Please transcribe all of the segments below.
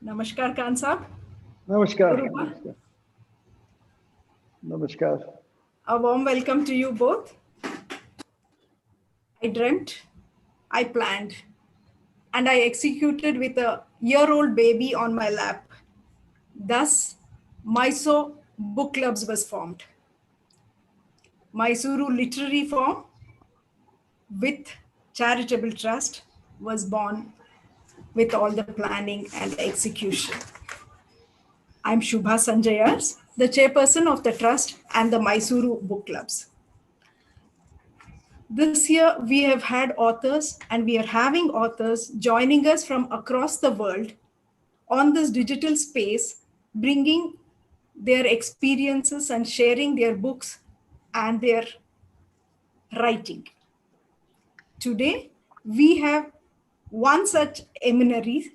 Namaskar, Khan Saab. Namaskar. Rupa. Namaskar. Namaskar. A warm welcome to you both. I dreamt, I planned, and I executed with a year-old baby on my lap. Thus, Mysore Book Clubs was formed. Mysuru Literary Form with Charitable Trust was born with all the planning and execution. I'm Shubha Sanjayars, the chairperson of the trust and the Mysuru Book Clubs. This year, we have had authors and we are having authors joining us from across the world on this digital space, bringing their experiences and sharing their books and their writing. Today, we have one such eminary,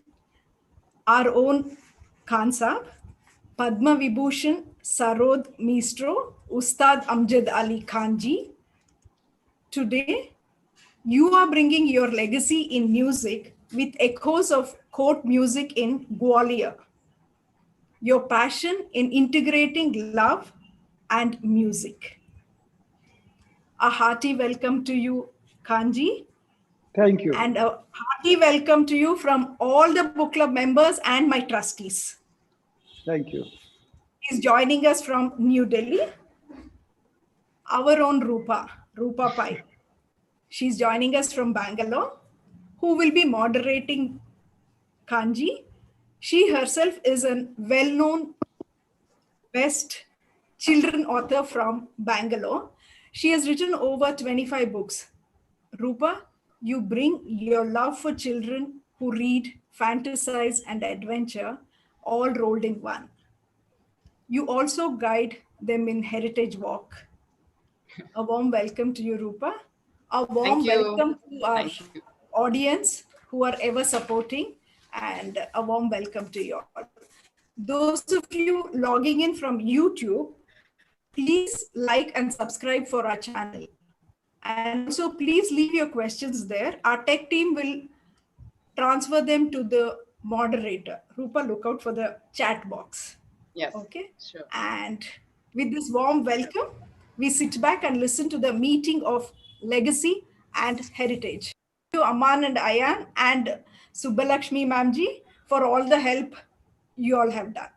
our own Khan Saab, Padma Vibhushan Sarod Mistro, Ustad Amjad Ali Khan ji. Today, you are bringing your legacy in music with echoes of court music in Gwalior. Your passion in integrating love and music. A hearty welcome to you, Kanji. Thank you. And a hearty welcome to you from all the book club members and my trustees. Thank you. He's joining us from New Delhi. Our own Rupa Pai. She's joining us from Bangalore, who will be moderating Kanji. She herself is a well-known best children author from Bangalore. She has written over 25 books. Rupa, you bring your love for children who read, fantasize, and adventure all rolled in one. You also guide them in Heritage Walk. A warm welcome to you, Rupa. A warm welcome to our audience who are ever supporting, and a warm welcome to you all. Those of you logging in from YouTube, please like and subscribe for our channel. And also please leave your questions there. Our tech team will transfer them to the moderator. Rupa, look out for the chat box. Yes. Okay. Sure. And with this warm welcome, we sit back and listen to the meeting of legacy and heritage. Thank you, Aman and Ayan and Subbalakshmi Mamji for all the help you all have done.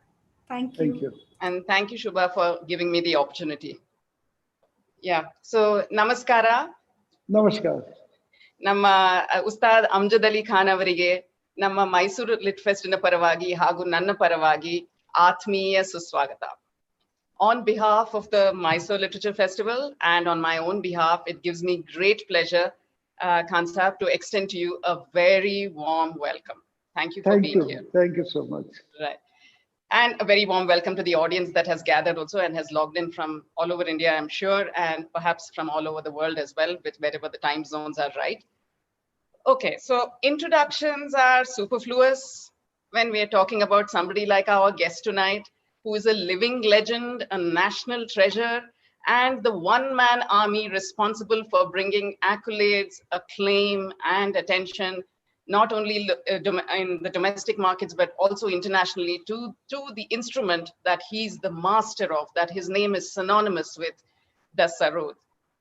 Thank you. Thank you. And thank you, Shubha, for giving me the opportunity. Yeah. So, namaskara. Namaskar. Namma Ustad Amjad Ali Khan avarige, namma Mysuru Lit Fest na paravagi, hagu nanna paravagi, Athmeeya Suswagata. On behalf of the Mysore Literature Festival and on my own behalf, it gives me great pleasure, Khan Saab, to extend to you a very warm welcome. Thank you for being here. Thank you so much. Right. And a very warm welcome to the audience that has gathered also and has logged in from all over India, I'm sure, and perhaps from all over the world as well, with wherever the time zones are right. Okay, so introductions are superfluous when we are talking about somebody like our guest tonight, who is a living legend, a national treasure, and the one-man army responsible for bringing accolades, acclaim, and attention, not only in the domestic markets, but also internationally to the instrument that he's the master of, that his name is synonymous with, the Sarod,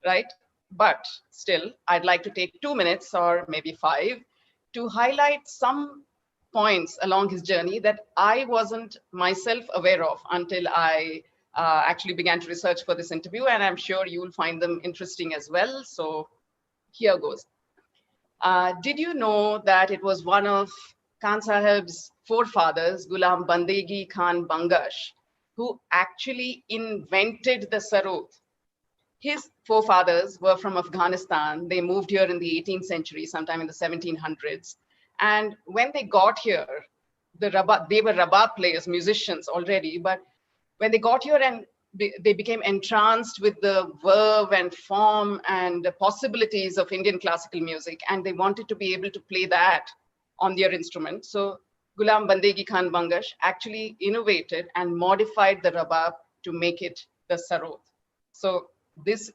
right? But still, I'd like to take 2 minutes or maybe 5 to highlight some points along his journey that I wasn't myself aware of until I actually began to research for this interview, and I'm sure you will find them interesting as well. So here goes. Did you know that it was one of Khan Sahib's forefathers, Ghulam Bandegi Khan Bangash, who actually invented the sarod? His forefathers were from Afghanistan. They moved here in the 18th century, sometime in the 1700s. And when they got here, they were rabab players, musicians already, but when they got here and they became entranced with the verve and form and the possibilities of Indian classical music, and they wanted to be able to play that on their instrument. So Ghulam Bandegi Khan Bangash actually innovated and modified the rabab to make it the sarod. So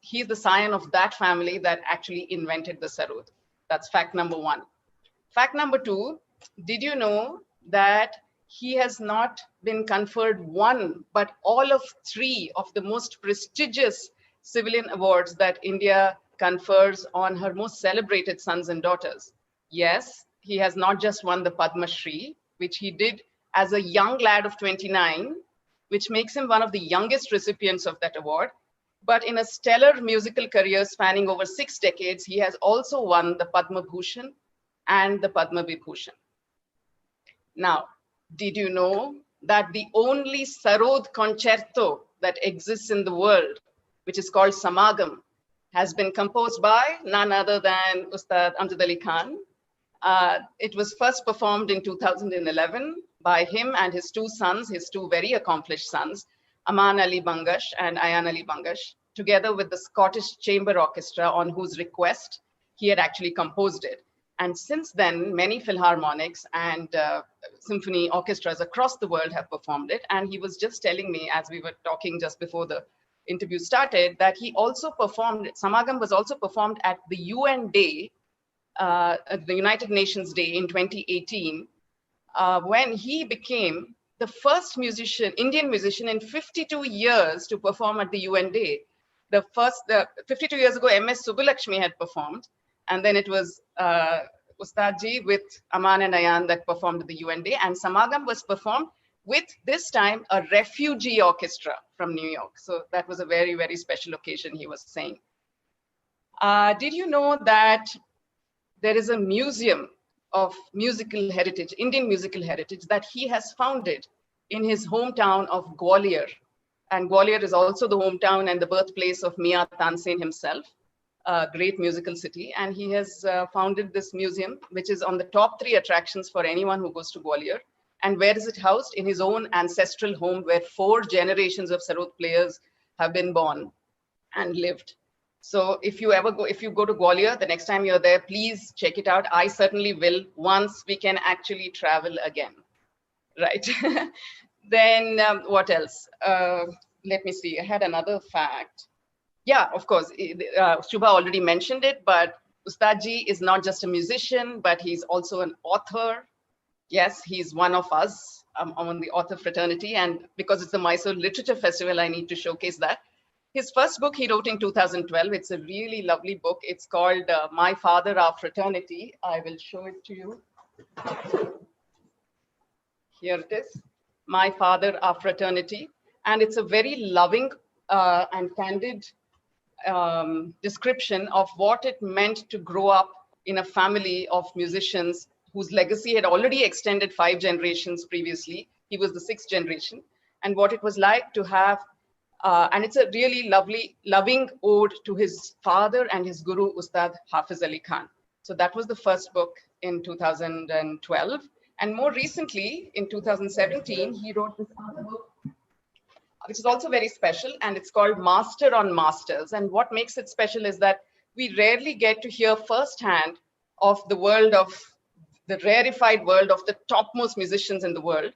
he's the scion of that family that actually invented the sarod. That's fact number 1. Fact number 2, did you know that he has not been conferred one, but all of three of the most prestigious civilian awards that India confers on her most celebrated sons and daughters. Yes, he has not just won the Padma Shri, which he did as a young lad of 29, which makes him one of the youngest recipients of that award. But in a stellar musical career spanning over 6 decades, he has also won the Padma Bhushan and the Padma Vibhushan. Now, did you know that the only Sarod concerto that exists in the world, which is called Samagam, has been composed by none other than Ustad Amjad Ali Khan? It was first performed in 2011 by him and his two sons, his two very accomplished sons, Aman Ali Bangash and Ayan Ali Bangash, together with the Scottish Chamber Orchestra, on whose request he had actually composed it. And since then, many philharmonics and symphony orchestras across the world have performed it. And he was just telling me, as we were talking just before the interview started, that he also performed, Samagam was also performed at the UN Day, the United Nations Day in 2018, when he became the first musician, Indian musician in 52 years to perform at the UN Day. The 52 years ago, MS Subbulakshmi had performed. And then it was Ustadji with Aman and Ayan that performed at the UN Day. And Samagam was performed with, this time, a refugee orchestra from New York. So that was a very, very special occasion, he was saying. Did you know that there is a museum of musical heritage, Indian musical heritage, that he has founded in his hometown of Gwalior? And Gwalior is also the hometown and the birthplace of Mia Tansen himself, a great musical city. And he has founded this museum, which is on the top 3 attractions for anyone who goes to Gwalior. And where is it housed? In his own ancestral home, where 4 generations of sarod players have been born and lived. So if you go to Gwalior, the next time you're there, please check it out. I certainly will, once we can actually travel again, right? Then what else? Let me see, I had another fact. Yeah, of course, Shubha already mentioned it, but Ustadji is not just a musician, but he's also an author. Yes, he's one of us among the author fraternity. And because it's the Mysore Literature Festival, I need to showcase that. His first book he wrote in 2012. It's a really lovely book. It's called My Father, Our Fraternity. I will show it to you. Here it is, My Father, Our Fraternity. And it's a very loving and candid description of what it meant to grow up in a family of musicians whose legacy had already extended 5 generations previously. He was the 6th generation. And what it was like to have, and it's a really lovely, loving ode to his father and his guru, Ustad Hafiz Ali Khan. So that was the first book in 2012. And more recently, in 2017, he wrote this other book, which is also very special, and it's called Master on Masters. And what makes it special is that we rarely get to hear firsthand of the world of, the rarefied world of the topmost musicians in the world.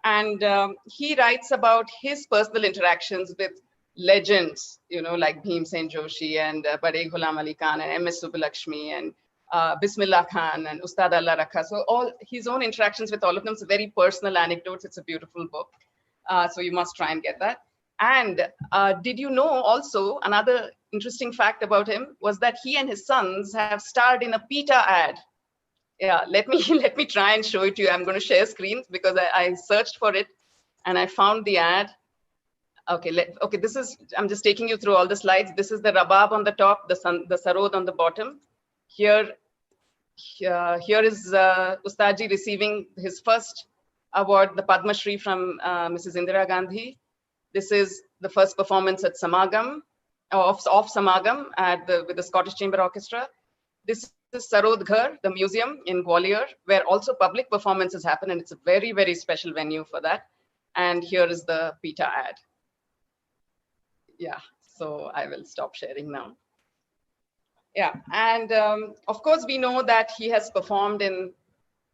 And he writes about his personal interactions with legends, you know, like Bhimsen Joshi and Bade Ghulam Ali Khan and MS Subbulakshmi and Bismillah Khan and Ustad Allah Rakha. So all his own interactions with all of them, it's a very personal anecdotes. It's a beautiful book. So you must try and get that. And did you know also another interesting fact about him was that he and his sons have starred in a PETA ad. Yeah, let me try and show it to you. I'm going to share screens because I searched for it and I found the ad. Okay, okay. This is, I'm just taking you through all the slides. This is the rabab on the top, the sarod on the bottom. Here is Ustadji receiving his first award, the Padma Shri from Mrs. Indira Gandhi. This is the first performance at Samagam, of Samagam with the Scottish Chamber Orchestra. This is Sarod Ghar, the museum in Gwalior, where also public performances happen, and it's a very, very special venue for that. And here is the PETA ad. Yeah, so I will stop sharing now. Yeah, and of course we know that he has performed in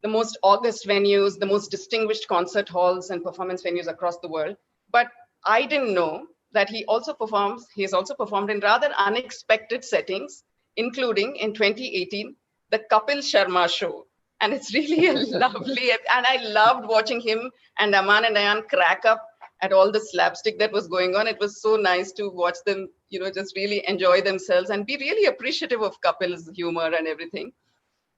the most august venues, the most distinguished concert halls and performance venues across the world. But I didn't know that he has also performed in rather unexpected settings, including in 2018, the Kapil Sharma show. And it's really a lovely, and I loved watching him and Aman and Ayan crack up at all the slapstick that was going on. It was so nice to watch them, just really enjoy themselves and be really appreciative of Kapil's humor and everything.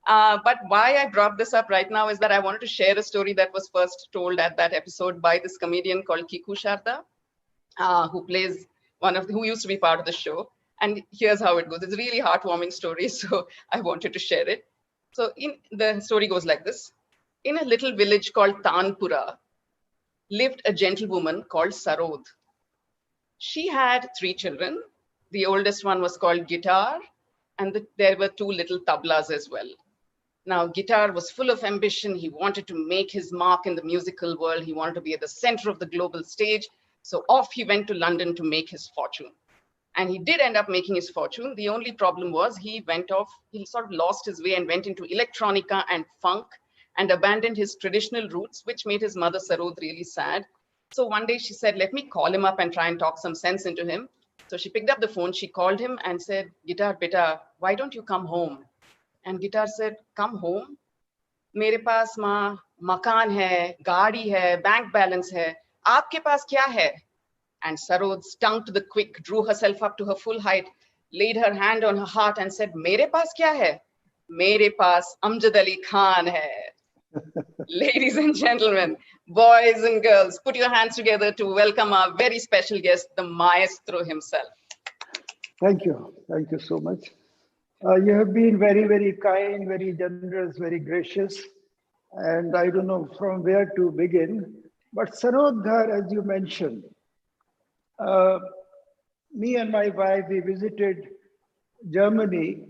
But why I brought this up right now is that I wanted to share a story that was first told at that episode by this comedian called Kiku Sharda, who used to be part of the show. And here's how it goes. It's a really heartwarming story, so I wanted to share it. So the story goes like this. In a little village called Tanpura lived a gentlewoman called Sarod. She had 3 children. The oldest one was called Guitar, and there were 2 little tablas as well. Now, Guitar was full of ambition. He wanted to make his mark in the musical world. He wanted to be at the center of the global stage. So off he went to London to make his fortune. And he did end up making his fortune. The only problem was he sort of lost his way and went into electronica and funk and abandoned his traditional roots, which made his mother Sarod really sad. So one day she said, let me call him up and try and talk some sense into him. So she picked up the phone, she called him and said, Guitar, beta, why don't you come home? And Guitar said, come home? Mere paas maa makaan hai, gaadi hai, bank balance hai. Aapke paas kya hai? And Sarod, stung to the quick, drew herself up to her full height, laid her hand on her heart and said, Mere paas kya hai? Mere paas Amjad Ali Khan hai. Ladies and gentlemen, boys and girls, put your hands together to welcome our very special guest, the maestro himself. Thank you. Thank you so much. You have been very, very kind, very generous, very gracious. And I don't know from where to begin. But Sarod Ghar, as you mentioned, me and my wife, we visited Germany,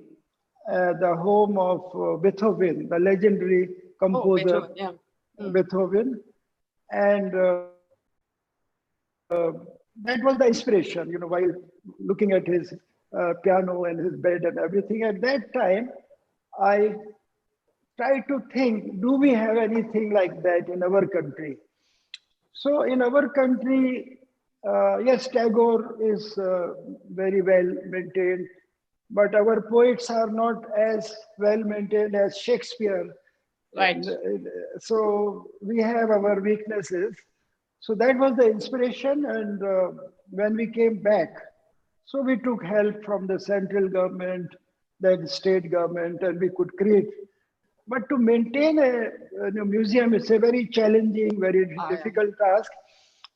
the home of Beethoven, the legendary composer Beethoven. And that was the inspiration, while looking at his piano and his bed and everything. At that time, I tried to think, do we have anything like that in our country? So in our country, yes, Tagore is very well maintained, but our poets are not as well maintained as Shakespeare. Right. So we have our weaknesses. So that was the inspiration. And when we came back, so we took help from the central government, then state government, and we could create. But to maintain a museum is a very challenging, very difficult task.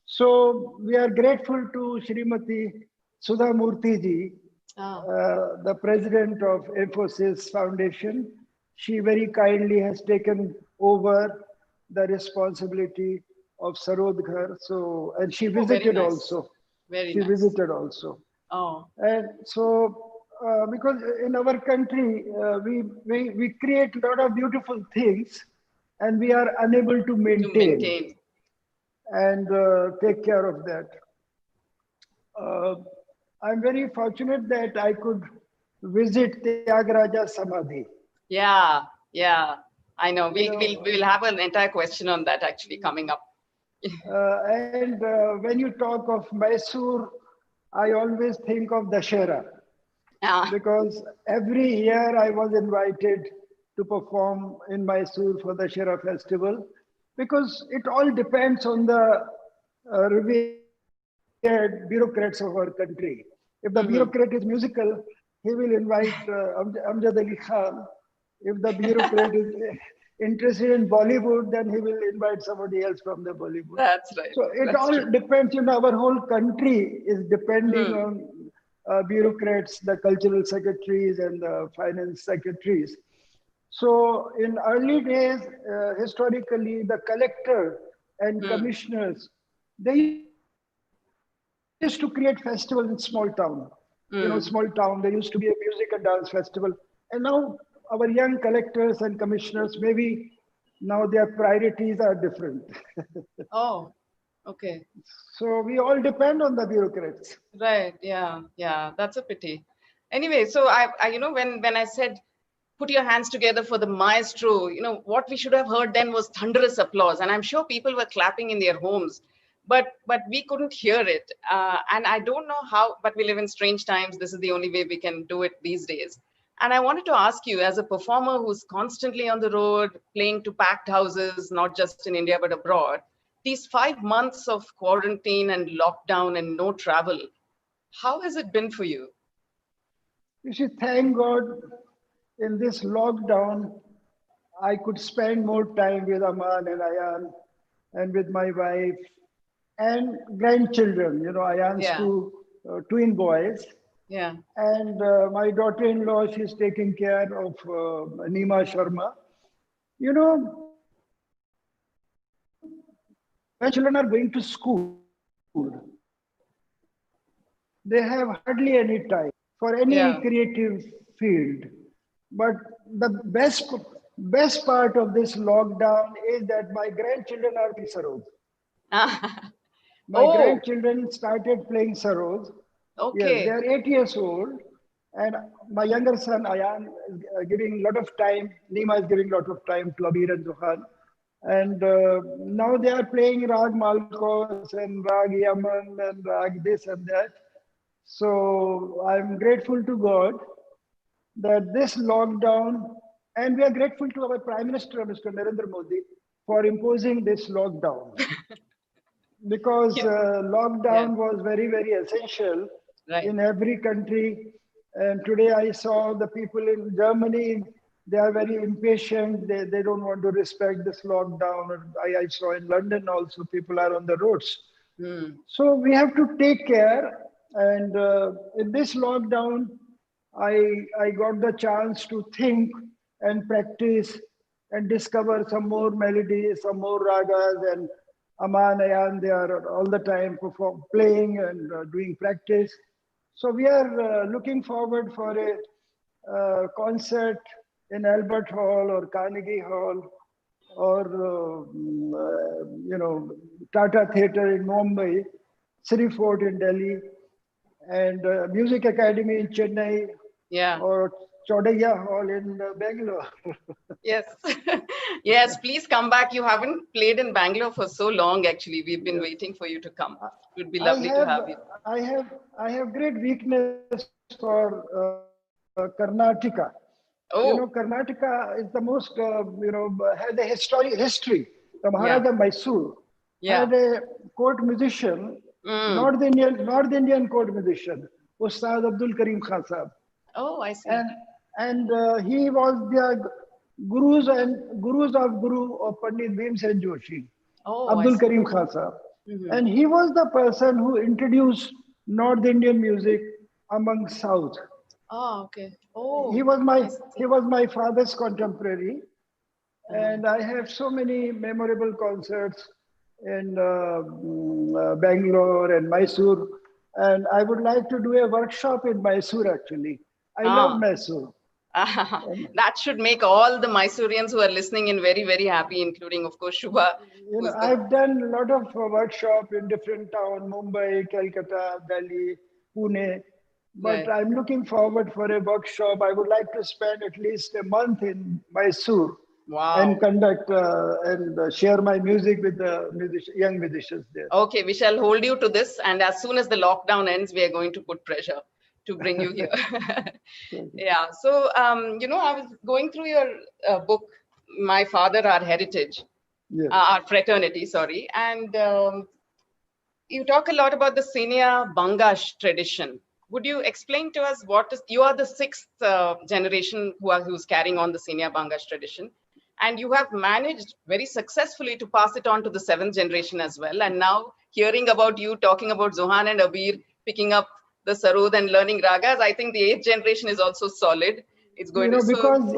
So we are grateful to Shrimati Sudha Murthy ji, the president of Infosys Foundation. She very kindly has taken over the responsibility of Sarod Ghar. So, and she visited also. She visited also. Oh. And so, because in our country, we create a lot of beautiful things and we are unable to maintain. And take care of that. I'm very fortunate that I could visit Tyagaraja Samadhi. Yeah, I know. We'll have an entire question on that actually coming up. And when you talk of Mysore, I always think of Dussehra. Because every year I was invited to perform in Mysore for the Dussehra festival. Because it all depends on the revered bureaucrats of our country. If the bureaucrat is musical, he will invite Amjad Ali Khan. If the bureaucrat is interested in Bollywood, then he will invite somebody else from the Bollywood. That's right. So it all depends, our whole country is depending on bureaucrats, the cultural secretaries and the finance secretaries. So in early days, historically, the collector and commissioners, they used to create festivals in small town. Small town, there used to be a music and dance festival. And now our young collectors and commissioners, maybe now their priorities are different. Oh, okay. So we all depend on the bureaucrats. Right, yeah, that's a pity. Anyway, so I when I said, put your hands together for the maestro, what we should have heard then was thunderous applause. And I'm sure people were clapping in their homes, but we couldn't hear it. And I don't know how, but we live in strange times. This is the only way we can do it these days. And I wanted to ask you, as a performer who's constantly on the road, playing to packed houses, not just in India, but abroad, these 5 months of quarantine and lockdown and no travel, how has it been for you? You see, thank God in this lockdown, I could spend more time with Aman and Ayan and with my wife and grandchildren. You know, Ayan's Yeah. two twin boys. Yeah. And my daughter-in-law, she's taking care of Nima Sharma. You know, when children are going to school, they have hardly any time for any Yeah. creative field. But the best part of this lockdown is that my grandchildren are playing sarod. My Oh, grandchildren started playing sarod. Yes, they okay. are 8 years old. And my younger son, Ayan, is giving a lot of time. Nima is giving a lot of time to Abir and Zuhan. And now they are playing Rag Malkos and Rag Yaman and Rag this and that. So I'm grateful to God that this lockdown, and we are grateful to our Prime Minister, Mr. Narendra Modi, for imposing this lockdown. Because Yeah. lockdown was very, very essential Right. in every country. And today I saw the people in Germany, they are very impatient. They don't want to respect this lockdown. I saw in London also, people are on the roads. So we have to take care. And in this lockdown, I got the chance to think and practice and discover some more melodies, some more ragas, and Aman, Ayan, they are all the time playing and doing practice. So we are looking forward for a concert in Albert Hall or Carnegie Hall or, you know, Tata Theatre in Mumbai, Sri Fort in Delhi, and Music Academy in Chennai, Yeah. or Chodaiya Hall in Bangalore. Yes. Yes, please come back. You haven't played in Bangalore for so long, actually. We've been waiting for you to come. It would be lovely to have you. I have great weakness for Karnataka. You know, Oh, Karnataka is the most, you know, has a history. The yeah. Maharaja Mysore Yeah. had a court musician, North Indian court musician, Ustad Abdul Karim Khan Sahab. Oh, I see. And he was the gurus of Guru of Pandit Bhimsen Joshi, Oh, I Abdul see. Karim Khan Sahab. And he was the person who introduced North Indian music among South. Oh, okay. Oh, He I see. was my father's contemporary, and I have so many memorable concerts in Bangalore and Mysore. And I would like to do a workshop in Mysore actually. I love Ah. Mysore. That should make all the Mysoreans who are listening in very, very happy, including, of course, Shubha. You know, Who's the... I've done a lot of workshop in different towns, Mumbai, Calcutta, Delhi, Pune. But Right. I'm looking forward for a workshop. I would like to spend at least a month in Mysore and Wow. conduct and share my music with the young musicians there. Okay, we shall hold you to this. And as soon as the lockdown ends, we are going to put pressure to bring you here. Yeah. So, you know, I was going through your book, My Father, Our Heritage, Yes. Our Fraternity, sorry. And you talk a lot about the Senior Bangash tradition. Would you explain to us what is, you are the sixth generation who's carrying on the Senior Bangash tradition. And you have managed very successfully to pass it on to the seventh generation as well. And now hearing about you talking about Zuhan and Abir picking up the sarod and learning ragas, I think the eighth generation is also solid. It's going You know, to... So, because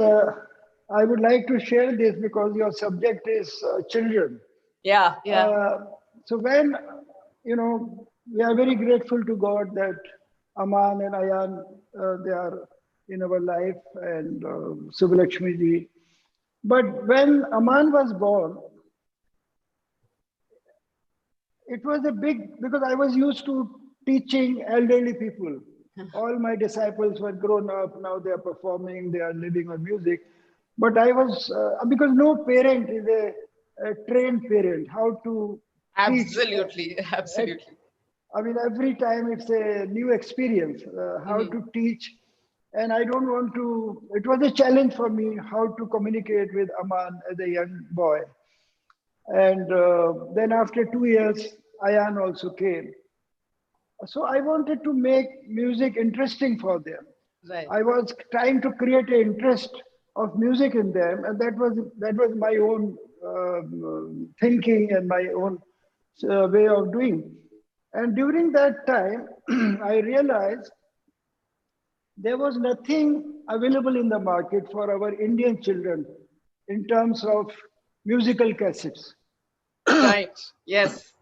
I would like to share this because your subject is children. yeah, yeah. So when, you know, we are very grateful to God that Aman and Ayan, they are in our life, and Subhalakshmi ji. But when Aman was born, it was a big, because I was used to teaching elderly people. All my disciples were grown up, now they are performing, they are living on music. But I was, because no parent is a trained parent, how to Absolutely, teach. absolutely. I mean, every time it's a new experience, how to teach And I don't want to, it was a challenge for me how to communicate with Aman as a young boy. And then after 2 years, Ayan also came. So I wanted to make music interesting for them. Right. I was trying to create an interest of music in them, and that was my own thinking and my own way of doing. And during that time, I realized there was nothing available in the market for our Indian children in terms of musical cassettes. Right. Yes.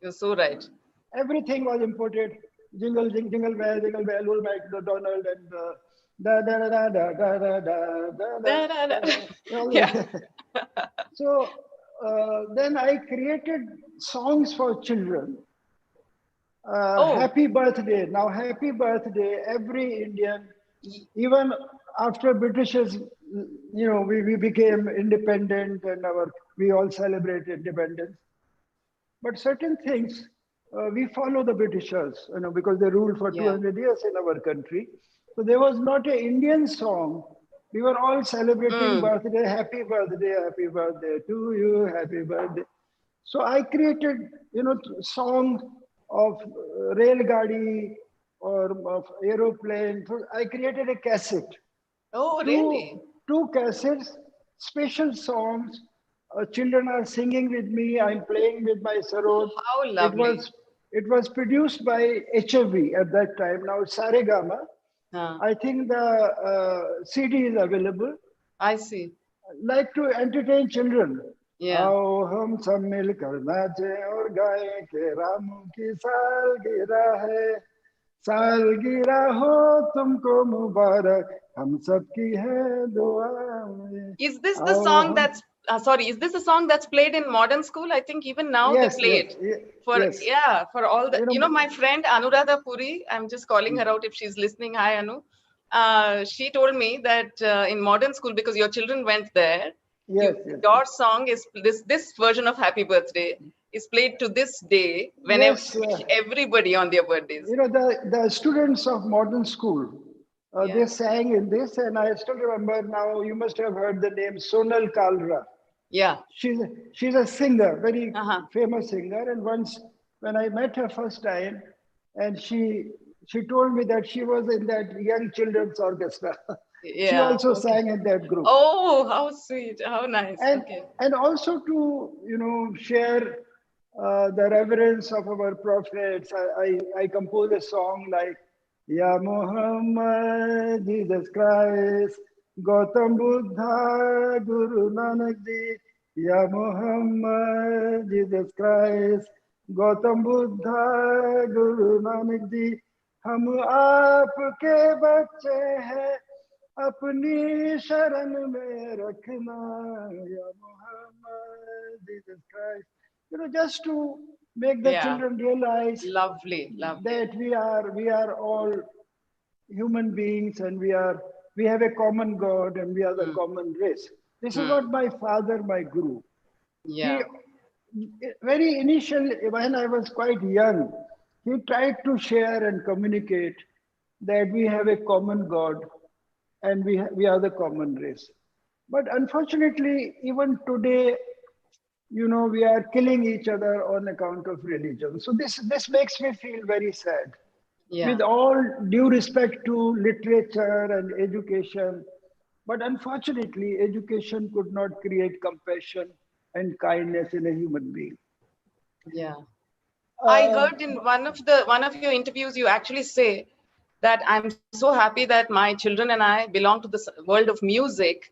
You're so right. Everything was imported. Jingle bell, old MacDonald, and da da da da da da da da Da, da, da. da. Yeah. So then I created songs for children. Oh. Happy birthday. Now, happy birthday, every Indian, even after Britishers, we became independent and we all celebrate independence. But certain things, we follow the Britishers, because they ruled for 200 years in our country. So there was not an Indian song. We were all celebrating birthday, happy birthday to you, happy birthday. So I created, song of rail gadi or of aeroplane. So I created a cassette. Oh, really? Two cassettes, special songs. Children are singing with me. I'm playing with my sarod. How lovely. It was produced by HFV at that time. Now Saregama. I think the CD is available. I see. Like to entertain children. Yeah. आओ हम सब मिलकर नाचें और गाएं कि रामू की सालगिरह है, सालगिरह हो तुमको मुबारक, हम सब की है दुआएं. Is this the song that's sorry, is this a song that's played in modern school? I think even now they play it. For all the, my friend Anuradha Puri, I'm just calling her out if she's listening. Hi, Anu. She told me that in modern school, because your children went there, your song is this version of Happy Birthday is played to this day whenever everybody on their birthdays. The students of modern school, they sang in this, and I still remember now. You must have heard the name Sonal Kalra. Yeah, she's a singer, very famous singer. And once when I met her first time, and she told me that she was in that young children's orchestra. She also sang in that group. Oh, how sweet! How nice! And also to share the reverence of our prophets. I composed a song like Ya Muhammad, Jesus Christ, Gautam Buddha, Guru Nanak Ji. Ya Muhammad, Jesus Christ, Gautam Buddha, Guru Nanak Ji. हम आपके बच्चे हैं, अपनी शरण में रखना, या Muhammad, Jesus Christ. Just to make the children realize that we are all human beings, and we have a common God, and we are the common race. This is what my father, my guru. Very initially, when I was quite young, he tried to share and communicate that we have a common God and we are the common race. But unfortunately, even today, we are killing each other on account of religion. So this makes me feel very sad. With all due respect to literature and education, but unfortunately, education could not create compassion and kindness in a human being. Yeah. I heard in one of your interviews, you actually say that I'm so happy that my children and I belong to the world of music,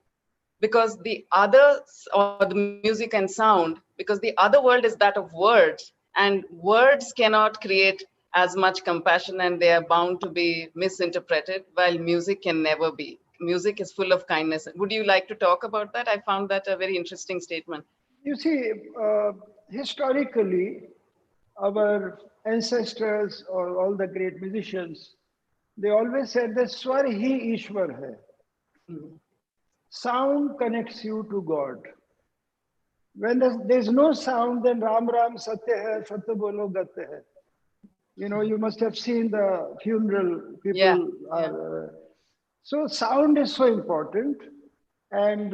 because the other, or the music and sound, because the other world is that of words, and words cannot create as much compassion, and they are bound to be misinterpreted, while music can never be. Music is full of kindness. Would you like to talk about that? I found that a very interesting statement. You see, historically, our ancestors or all the great musicians, they always said that Swar hi Ishwar hai. Sound connects you to God. When there's no sound, then Ram Ram Satya hai, Satya Bolo Gatya hai. You must have seen the funeral people. So sound is so important, and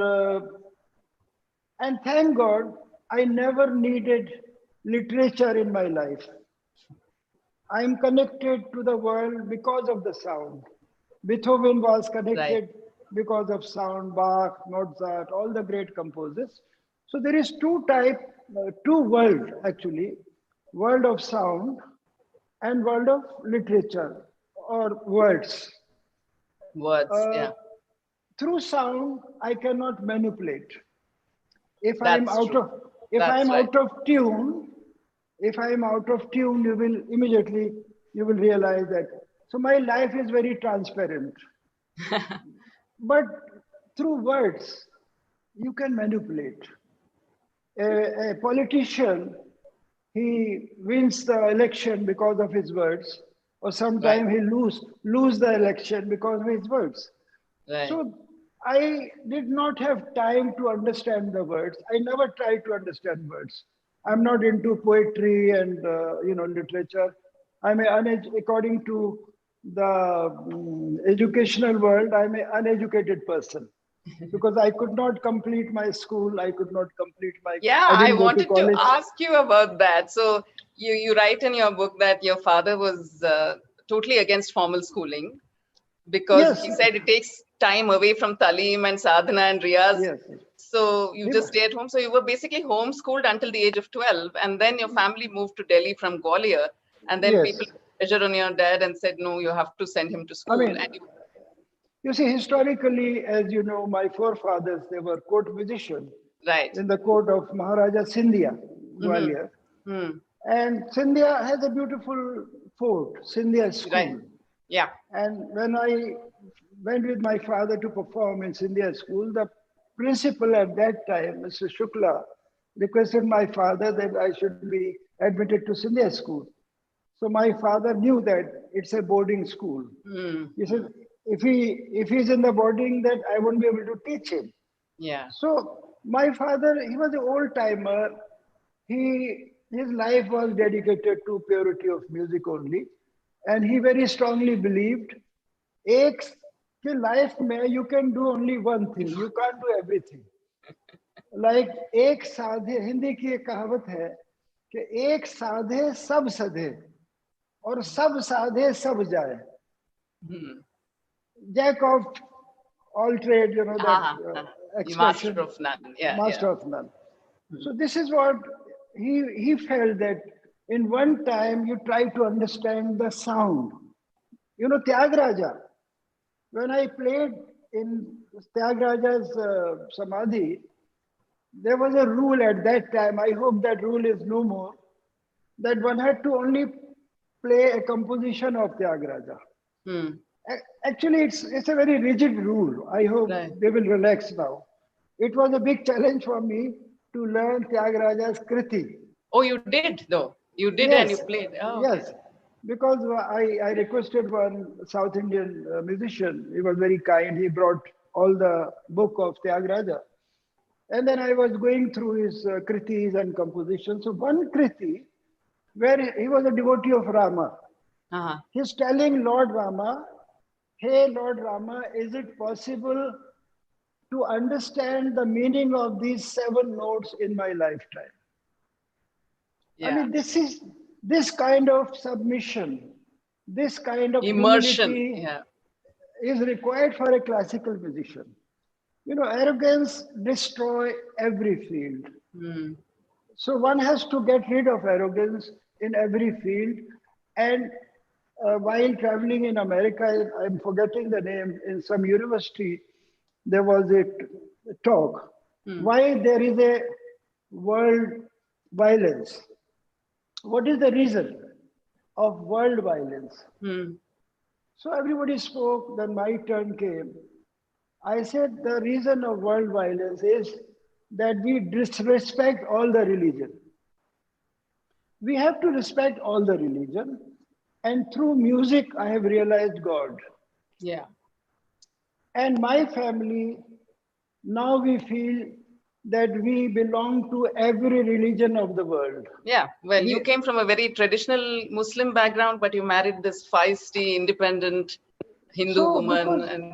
thank God I never needed literature in my life. I'm connected to the world because of the sound. Beethoven was Right. connected because of sound, Bach, Mozart, all the great composers. So there is two world actually, world of sound and world of literature or words. Words. Uh, Yeah, through sound, I cannot manipulate. If I'm that's out true. of if That's I'm right. out of tune, if I'm out of tune, you will realize that. So my life is very transparent. But through words, you can manipulate. A politician, he wins the election because of his words, or Right. sometimes he lose the election because of his words. Right. So I did not have time to understand the words. I never tried to understand words. I'm not into poetry and literature. According to the educational world, I'm an uneducated person because I could not complete my school. Yeah, I I didn't go to wanted to college. ask you about that. So you write in your book that your father was totally against formal schooling because Yes, he said it takes time away from Talim and Sadhana and Riyaz. yes. So you He just was- stay at home. So you were basically homeschooled until the age of 12. And then your family moved to Delhi from Gwalior. And then people Yes. pressured on your dad and said, no, you have to send him to I school. mean, And you, you see, historically, as you know, my forefathers, they were court musicians right. in the court of Maharaja Sindhia, Mm-hmm. Gwalior. Hmm. And Sindhia has a beautiful fort, Sindhia Right. School. Yeah. And when I went with my father to perform in Sindhia School, the principal at that time, Mr. Shukla, requested my father that I should be admitted to Sindhia School. So my father knew that it's a boarding school. Hmm. He said, if he's in the boarding, that I won't be able to teach him. Yeah. So my father, he was an old timer. His life was dedicated to purity of music only, and he very strongly believed, एक कि life में you can do only one thing, you can't do everything. Like एक साधे, हिंदी की एक कहावत है कि एक साधे सब सधे और सब साधे सब जाए. Hmm. Jack of all trade, that You master expression, of none. Yeah. master Yeah. of none. So this is what he felt, that in one time you try to understand the sound. Tyagaraja, when I played in Tyagaraja's Samadhi, there was a rule at that time. I hope that rule is no more, that one had to only play a composition of Tyagaraja. Hmm. Actually, it's a very rigid rule. I hope Right. they will relax now. It was a big challenge for me to learn Tyagaraja's Kriti. Oh, you did though. You did and you Yes, played. Oh, okay. yes, because I requested one South Indian musician. He was very kind. He brought all the book of Tyagaraja. And then I was going through his kritis and compositions. So one kriti, where he was a devotee of Rama, Uh-huh. he's telling Lord Rama, hey, Lord Rama, is it possible to understand the meaning of these 7 notes in my lifetime? Yeah. I mean, this kind of submission, this kind of Immersion. humility Yeah. is required for a classical musician. Arrogance destroy every field. Hmm. So one has to get rid of arrogance in every field. And while traveling in America, I'm forgetting the name, in some university, there was a talk. Why there is a world violence? What is the reason of world violence? Hmm. So everybody spoke, then my turn came. I said the reason of world violence is that we disrespect all the religion. We have to respect all the religion. And through music, I have realized God. Yeah. And my family, now we feel that we belong to every religion of the world. Yeah. Well, you We- came from a very traditional Muslim background, but you married this feisty, independent Hindu So woman. because And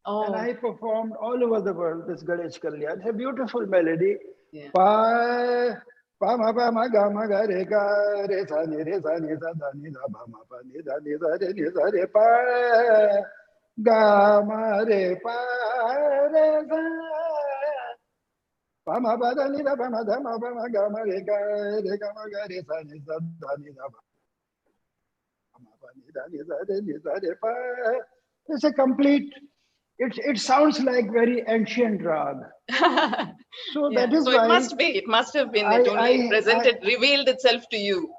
Oh, And I performed all over the world this Ganesh Kalyan. It's a beautiful melody. yeah. Pa, pa ma pa ma ga ma ga re sa ni sa ni sa da ni da ba ma pa ni da ni sa re pa ga ma re pa re sa pa ma pa da ni da ba ma ga ma re ga ma ga re sa ni sa da ni da ba ma pa ni da ni sa re pa. It's a complete. It sounds like very ancient rag. So Yeah. that is So why it must be. It must have been. It only I presented, revealed itself to you.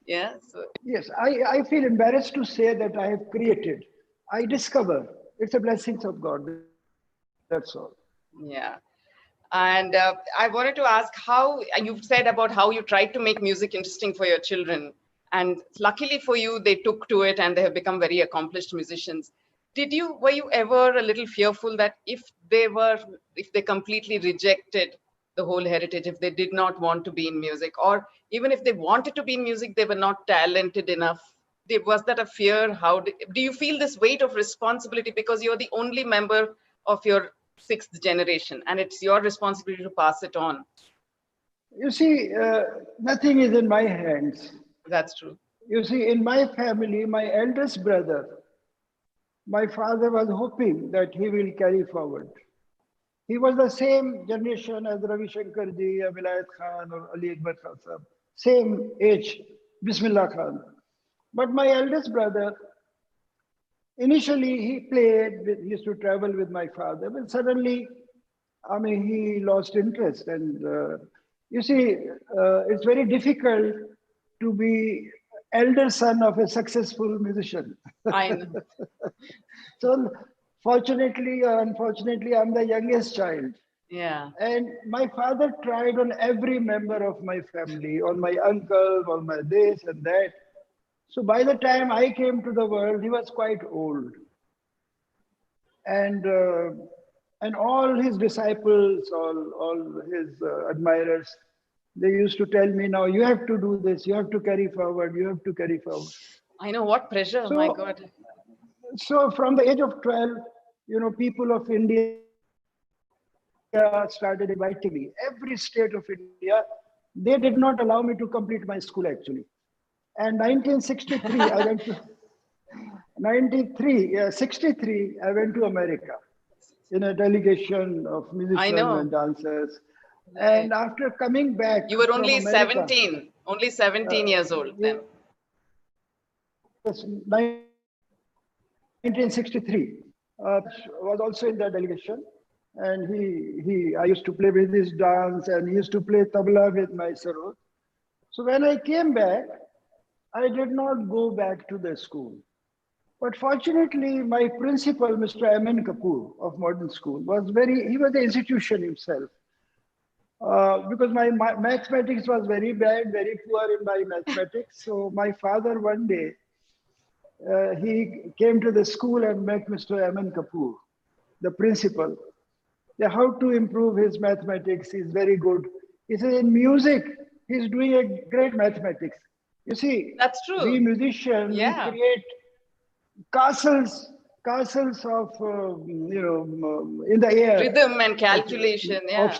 Yeah. So yes, I feel embarrassed to say that I have created. I discover. It's a blessings of God. That's all. yeah. And I wanted to ask how you've said about how you tried to make music interesting for your children. And luckily for you, they took to it and they have become very accomplished musicians. Were you ever a little fearful that if they completely rejected the whole heritage, if they did not want to be in music, or even if they wanted to be in music, they were not talented enough? Was that a fear? Do you feel this weight of responsibility because you're the only member of your sixth generation and it's your responsibility to pass it on? You see, nothing is in my hands. That's true. You see, in my family, my eldest brother, my father was hoping that he will carry forward. He was the same generation as Ravi Shankar ji, Vilayat Khan, or Ali Akbar Khan Sahab. Same age, Bismillah Khan. But my eldest brother, initially he he used to travel with my father, but suddenly, I mean, he lost interest. And you see, it's very difficult to be elder son of a successful musician. I know. So fortunately or unfortunately, I'm the youngest child. Yeah. And my father tried on every member of my family, on my uncle, on my this and that. So by the time I came to the world, he was quite old. And all his disciples, all his admirers, they used to tell me, now you have to do this, you have to carry forward, you have to carry forward. I know, what pressure, my So, God. so from the age of 12, people of India started inviting me. Every state of India, they did not allow me to complete my school actually. And 1963, I went to 63, I went to America in a delegation of I musicians know. and dancers. Right. And after coming back You were from only America, 17 years old then. yes, 1963, was also in that delegation. And I used to play with his dance, and he used to play tabla with my sarod. So when I came back, I did not go back to the school. But fortunately, my principal, Mr. M.N. Kapoor of Modern School, he was the institution himself. Because my mathematics was very bad, very poor in my mathematics. So my father one day, he came to the school and met Mr. M.N. Kapoor, the principal. Yeah, how to improve his mathematics? He's very good. He said in music, he's doing a great mathematics. You see, That's true. we musicians, we create castles of, in the air. Rhythm and calculation, of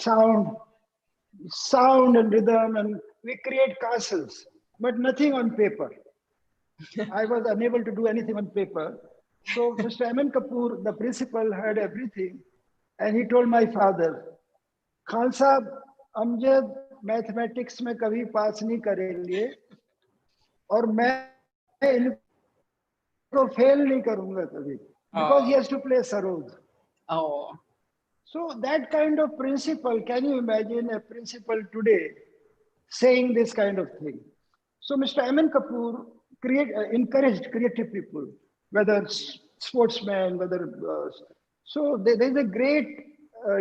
sound and rhythm, and we create castles, but nothing on paper. I was unable to do anything on paper. So Mr. M.N. Kapoor, the principal, heard everything, and he told my father, Khan Sahab, Amjad mathematics में कभी पास नहीं करेंगे और मैं इनको fail नहीं करूंगा कभी, because he has to play sarod. Oh. So that kind of principle, can you imagine a principal today saying this kind of thing? So Mr. M.N. Kapoor encouraged creative people, whether sportsmen, whether so there is a great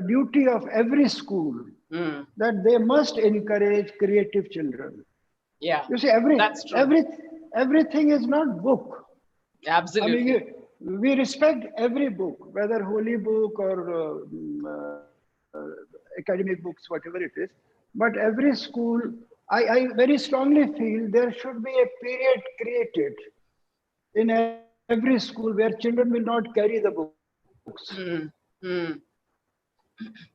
duty of every school that they must encourage creative children. Yeah, you see, that's true. everything is not book. Absolutely. I mean, we respect every book, whether holy book or academic books, whatever it is. But every school, I very strongly feel there should be a period created in every school where children will not carry the book. Mm. Mm.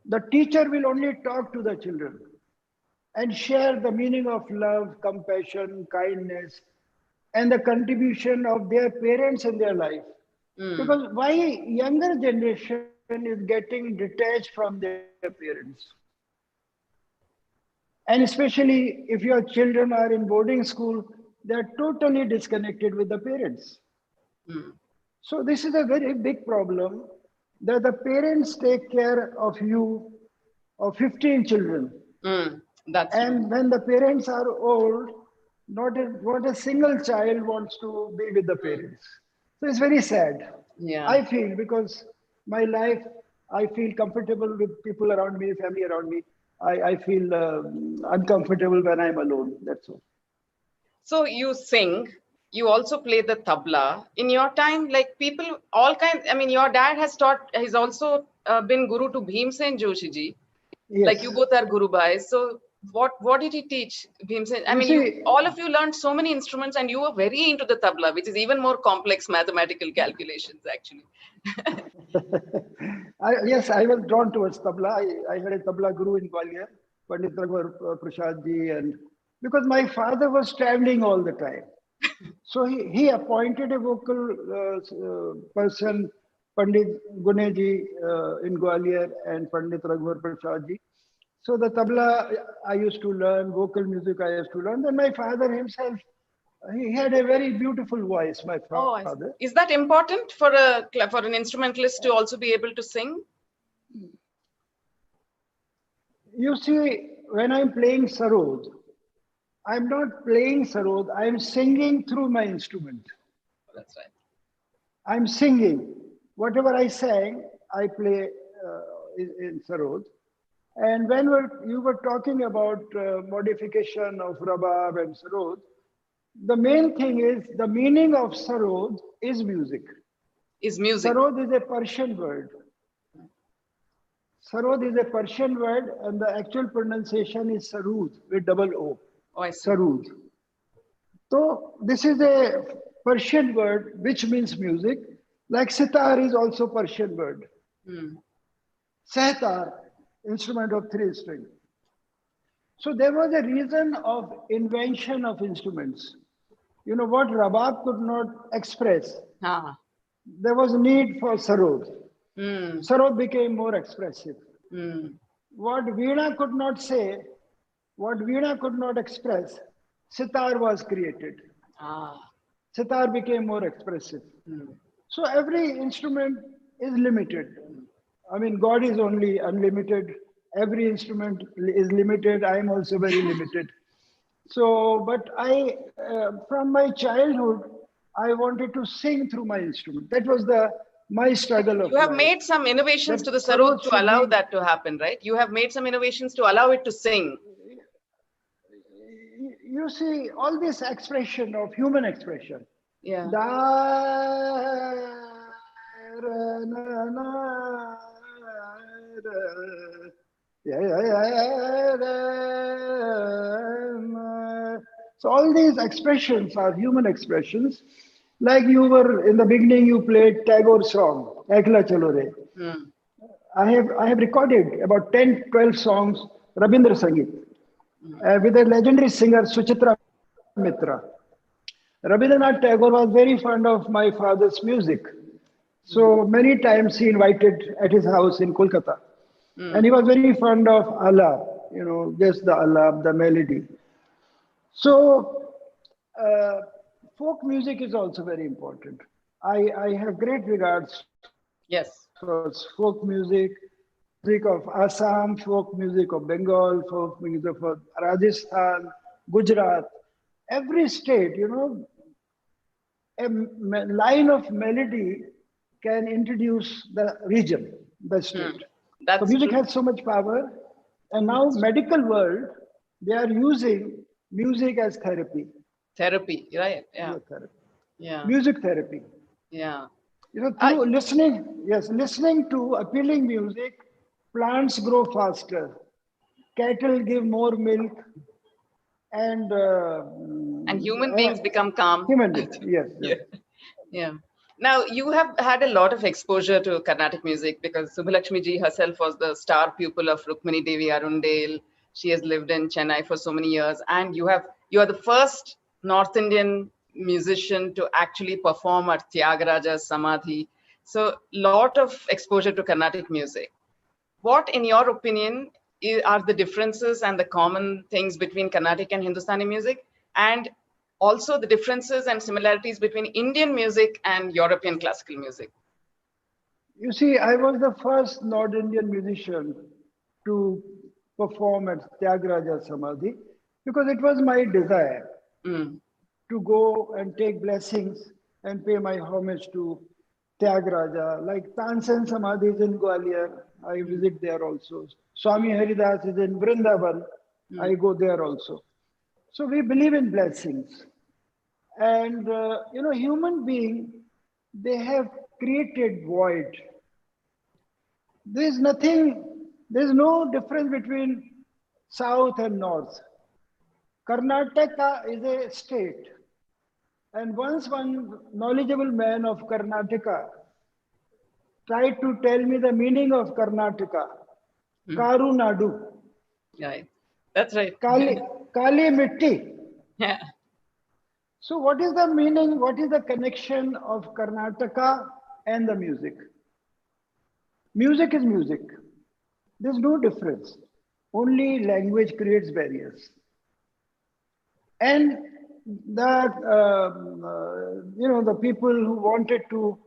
The teacher will only talk to the children and share the meaning of love, compassion, kindness, and the contribution of their parents in their life. Mm. Because why younger generation is getting detached from their parents? And especially if your children are in boarding school, they're totally disconnected with the parents. Mm. So this is a very big problem that the parents take care of you, of 15 children. Mm. That's true. And when the parents are old, not a single child wants to be with the parents. So it's very sad. Yeah. I feel because my life, I feel comfortable with people around me, family around me. I feel uncomfortable when I'm alone. That's all. So you sing, you also play the tabla. In your time, like people, all kinds, I mean, your dad has taught, he's also been guru to Bhimsen Joshi ji. Like Yes. you both are guru bhais. So what did he teach Bhimsen? I You mean, see, all of you learned so many instruments and you were very into the tabla, which is even more complex mathematical calculations, actually. yes, I was drawn towards tabla. I had a tabla guru in Gwalior, Pandit Raghuvar Prasad ji, and because my father was traveling all the time. So he appointed a vocal person, Pandit Guneji in Gwalior and Pandit Raghuvar Prasad ji. So the tabla I used to learn, vocal music I used to learn. Then my father himself, he had a very beautiful voice, my Oh, I see. father. Is that important for an instrumentalist to also be able to sing? You see, when I'm playing sarod, I'm not playing sarod, I'm singing through my instrument. That's right. I'm singing. Whatever I sang, I play in sarod. And when you were talking about modification of rabab and sarod, the main thing is the meaning of sarod is music. Is music. Sarod is a Persian word. Sarod is a Persian word, and the actual pronunciation is Sarud with double O. Oh, I see. Sarud. So this is a Persian word which means music. Like sitar is also Persian word. Hmm. Sehtar, instrument of three string. So there was a reason of invention of instruments. You know what rabab could not express. Ah. There was need for sarod. Hmm. Sarod became more expressive. Hmm. What Veena could not say, what Veena could not express, sitar was created. Ah. Sitar became more expressive. Hmm. So every instrument is limited. I mean, God is only unlimited. Every instrument is limited. I am also very limited. So, but from my childhood, I wanted to sing through my instrument. That was my struggle of You have life. made some innovations That to the sarod sarod to should allow be- that to happen, right? You have made some innovations to allow it to sing. You see, all this expression of human expression. Yeah. So all these expressions are human expressions. Like you were in the beginning, you played Tagore song, Ekla Chalo Re. Hmm. I have recorded about 10, 12 songs, Rabindra Sangeet, with a legendary singer, Suchitra Mitra. Rabindranath Tagore was very fond of my father's music. So many times he invited at his house in Kolkata. And he was very fond of alap, just the alap, the melody. So folk music is also very important. I have great regards Yes. for folk music of Assam, folk music of Bengal, folk music of Rajasthan, Gujarat. Every state, a line of melody can introduce the region, the state. That's So music true. has so much power. And now medical world, they are using music as therapy. Therapy, right? Yeah. Therapy. Yeah. Music therapy. Yeah. Through listening to appealing music, plants grow faster, cattle give more milk, and And human beings become calm. human beings. Yes. Yeah. Yeah. Now, you have had a lot of exposure to Carnatic music because Subbalakshmi ji herself was the star pupil of Rukmini Devi Arundale. She has lived in Chennai for so many years, and you are the first North Indian musician to actually perform at Tyagaraja's Samadhi. So, lot of exposure to Carnatic music. What, in your opinion, are the differences and the common things between Carnatic and Hindustani music, and also the differences and similarities between Indian music and European classical music? You see, I was the first North Indian musician to perform at Tyagaraja Samadhi because it was my desire to go and take blessings and pay my homage to Tyagaraja. Like Tansen Samadhi is in Gwalior, I visit there also. Swami Haridas is in Vrindavan, I go there also. So we believe in blessings. And, human being, they have created void. There's no difference between South and North. Karnataka is a state. And once one knowledgeable man of Karnataka tried to tell me the meaning of Karnataka, Karu Nadu. Right. That's right. Kali Mitti. Yeah. So what is the meaning, what is the connection of Karnataka and the music? Music is music. There's no difference. Only language creates barriers. And that, the people who wanted to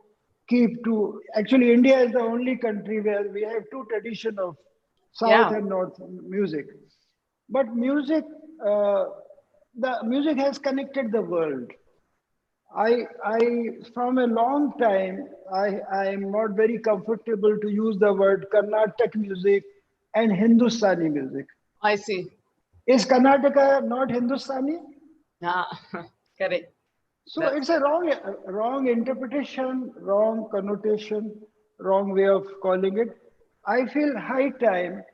actually India is the only country where we have two traditions of South and North music. But music, the music has connected the world. From a long time, I am not very comfortable to use the word Carnatic music and Hindustani music. I see. Is Karnataka not Hindustani? Correct. So it's a wrong interpretation, wrong connotation, wrong way of calling it. I feel high time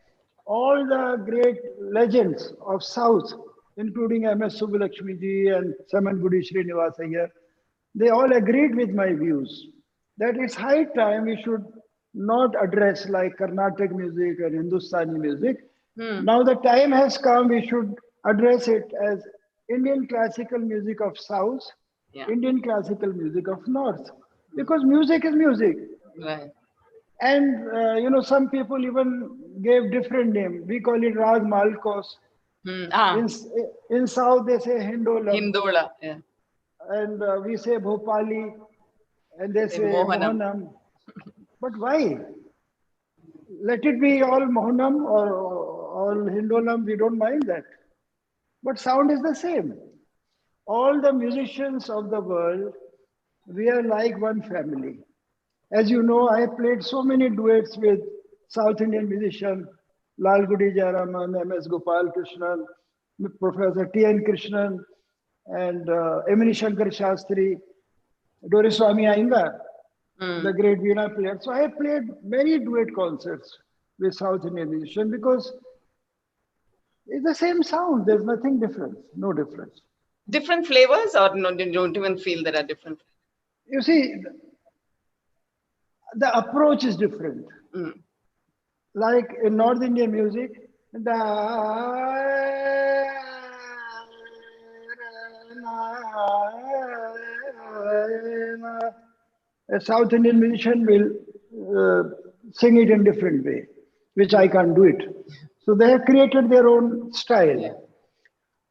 all the great legends of South, including M.S. Subbalakshmi ji and Samangudi Srinivasa here, they all agreed with my views that it's high time we should not address like Carnatic music and Hindustani music. Now the time has come, we should address it as Indian classical music of South, Indian classical music of North, because music is music. Right. And, some people even gave different name. We call it Rag Malkos. In South, they say Hindola. Hindola, yeah. And we say Bhopali, and they say Mohanam. But why? Let it be all Mohanam or all Hindolam, we don't mind that. But sound is the same. All the musicians of the world, we are like one family. As you know, I played so many duets with South Indian musicians, Lal Gudi Jayaraman, M.S. Gopal Krishnan, Professor T.N. Krishnan, and Emini Shankar Shastri, Doriswamy Iyengar, the great Veena player. So I played many duet concerts with South Indian musicians because it's the same sound. There's nothing different, no difference. Different flavors, or no, you don't even feel there are different? You see, the approach is different. Like in North Indian music, a South Indian musician will sing it in different way, which I can't do it. So they have created their own style.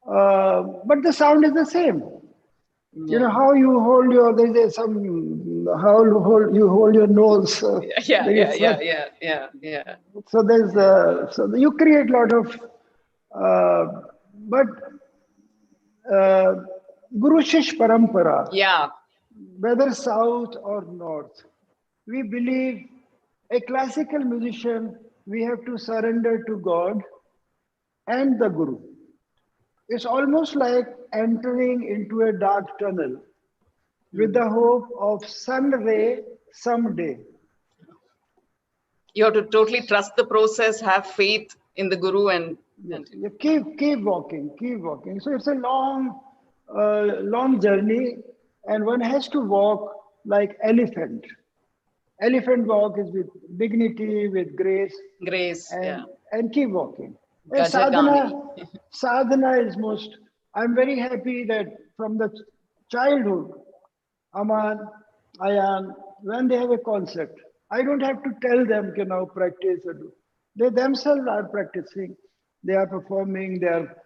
But the sound is the same. You know how you hold your, you hold your nose. So there's, so you create a lot of, but Guru Shish Parampara, whether South or North, we believe a classical musician, we have to surrender to God and the Guru. It's almost like entering into a dark tunnel with the hope of sun ray someday. You have to totally trust the process, have faith in the Guru, and you keep walking, keep walking. So it's a long journey, and one has to walk like elephant. Elephant walk is with dignity, with grace, Grace, yeah. and keep walking. And Gajagani. sadhana is most, I'm very happy that from the childhood, Aman, Ayan, when they have a concept, I don't have to tell them, you know, practice or do. They themselves are practicing, they are performing, they are.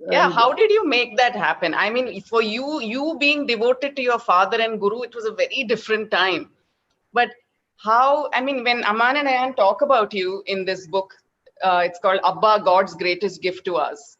Yeah, And how did you make that happen? I mean, for you being devoted to your father and guru, it was a very different time. But how, I mean, when Aman and Ayan talk about you in this book, it's called Abba, God's Greatest Gift to Us.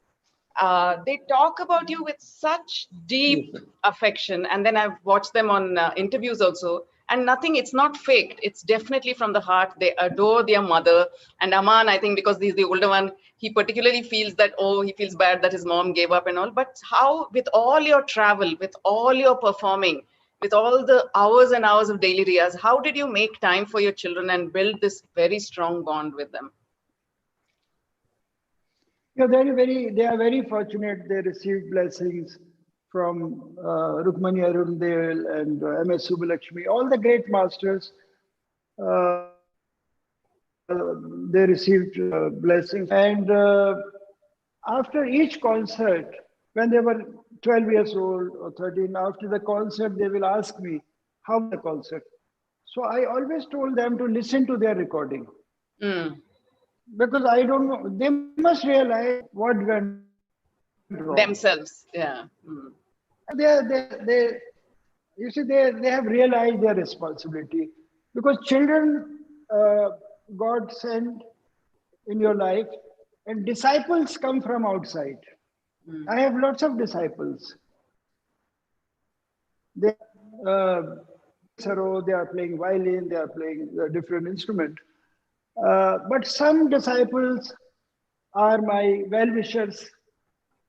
They talk about you with such deep yes, affection. And then I've watched them on interviews also. And nothing, it's not faked. It's definitely from the heart. They adore their mother. And Aman, I think because he's the older one, he particularly feels that, oh, he feels bad that his mom gave up and all. But how, with all your travel, with all your performing, with all the hours and hours of daily riyas, how did you make time for your children and build this very strong bond with them? yeah, they are very fortunate. They received blessings from Rukmani Arundel and M.S. Subbalakshmi, all the great masters. They received blessings. And after each concert, when they were 12 years old or 13, after the concert, they will ask me, how was the concert? So I always told them to listen to their recording. Mm. Because I don't know, they must realize what went wrong. Themselves, yeah. Mm. They, you see, they have realized their responsibility. Because children, God sent in your life, and disciples come from outside. I have lots of disciples. They they are playing violin, they are playing a different instrument. But some disciples are my well-wishers,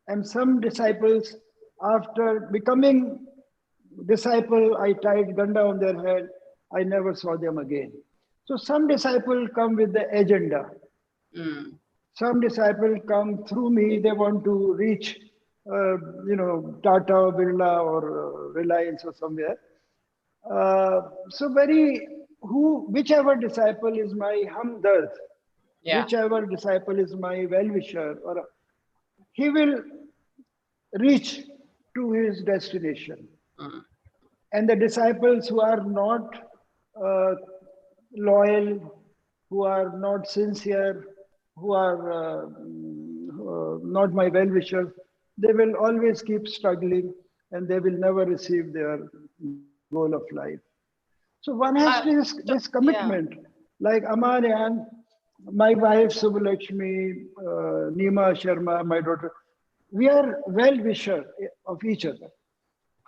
and some disciples, after becoming disciple, I tied ganda on their head. I never saw them again. So some disciples come with the agenda. Mm. Some disciples come through me. They want to reach, Tata or Birla or Reliance or somewhere. Whichever disciple is my hamdard, Yeah. whichever disciple is my well-wisher, or he will reach to his destination. Mm. And the disciples who are not loyal, who are not sincere, who are not my well-wishers, they will always keep struggling and they will never receive their goal of life. So one has this commitment, like Amar and my wife Subbalakshmi, Nima Sharma, my daughter, we are well-wisher of each other.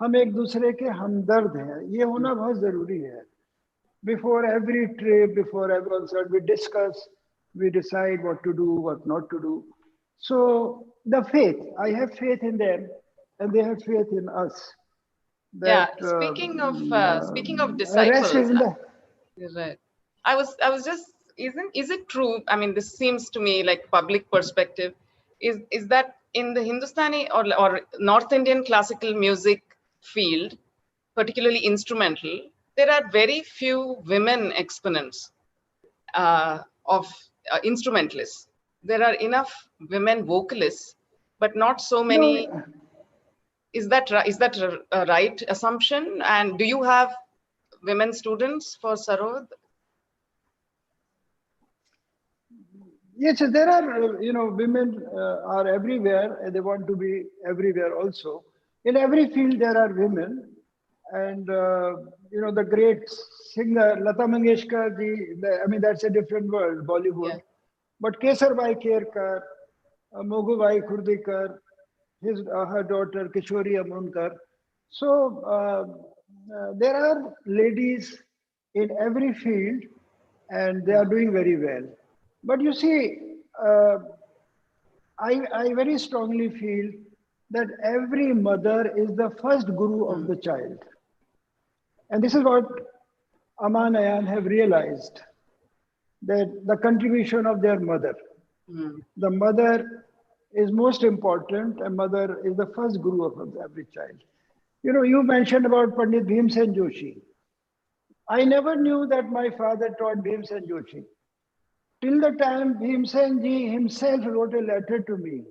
हम एक दूसरे के हमदर्द हैं, ये होना बहुत जरूरी है. Before every trip, before every concert, we discuss, we decide what to do, what not to do. So the faith, I have faith in them, and they have faith in us. That, Yeah. speaking of Rest disciples, is in the. you're right. I was just, is it true? I mean, this seems to me like public perspective. Is that in the Hindustani or North Indian classical music field, particularly instrumental, there are very few women exponents of instrumentalists. There are enough women vocalists, but not so many. No, Is that a right assumption? And do you have women students for Sarod? yes, there are, women are everywhere and they want to be everywhere also. In every field, there are women. And, the great singer, Lata Mangeshkar ji, that's a different world, Bollywood. Yeah. But Kesar Bhai Kherkar, Mogu Bhai Khurdikar, her daughter Kishori Amonkar. So there are ladies in every field and they are doing very well. But you see, I very strongly feel that every mother is the first guru of the child. And this is what Aman Ayan have realized, that the contribution of their mother. The mother is most important, and mother is the first guru of every child. You mentioned about Pandit Bhimsen Joshi. I never knew that my father taught Bhimsen Joshi. Till the time Bhimsen Ji himself wrote a letter to me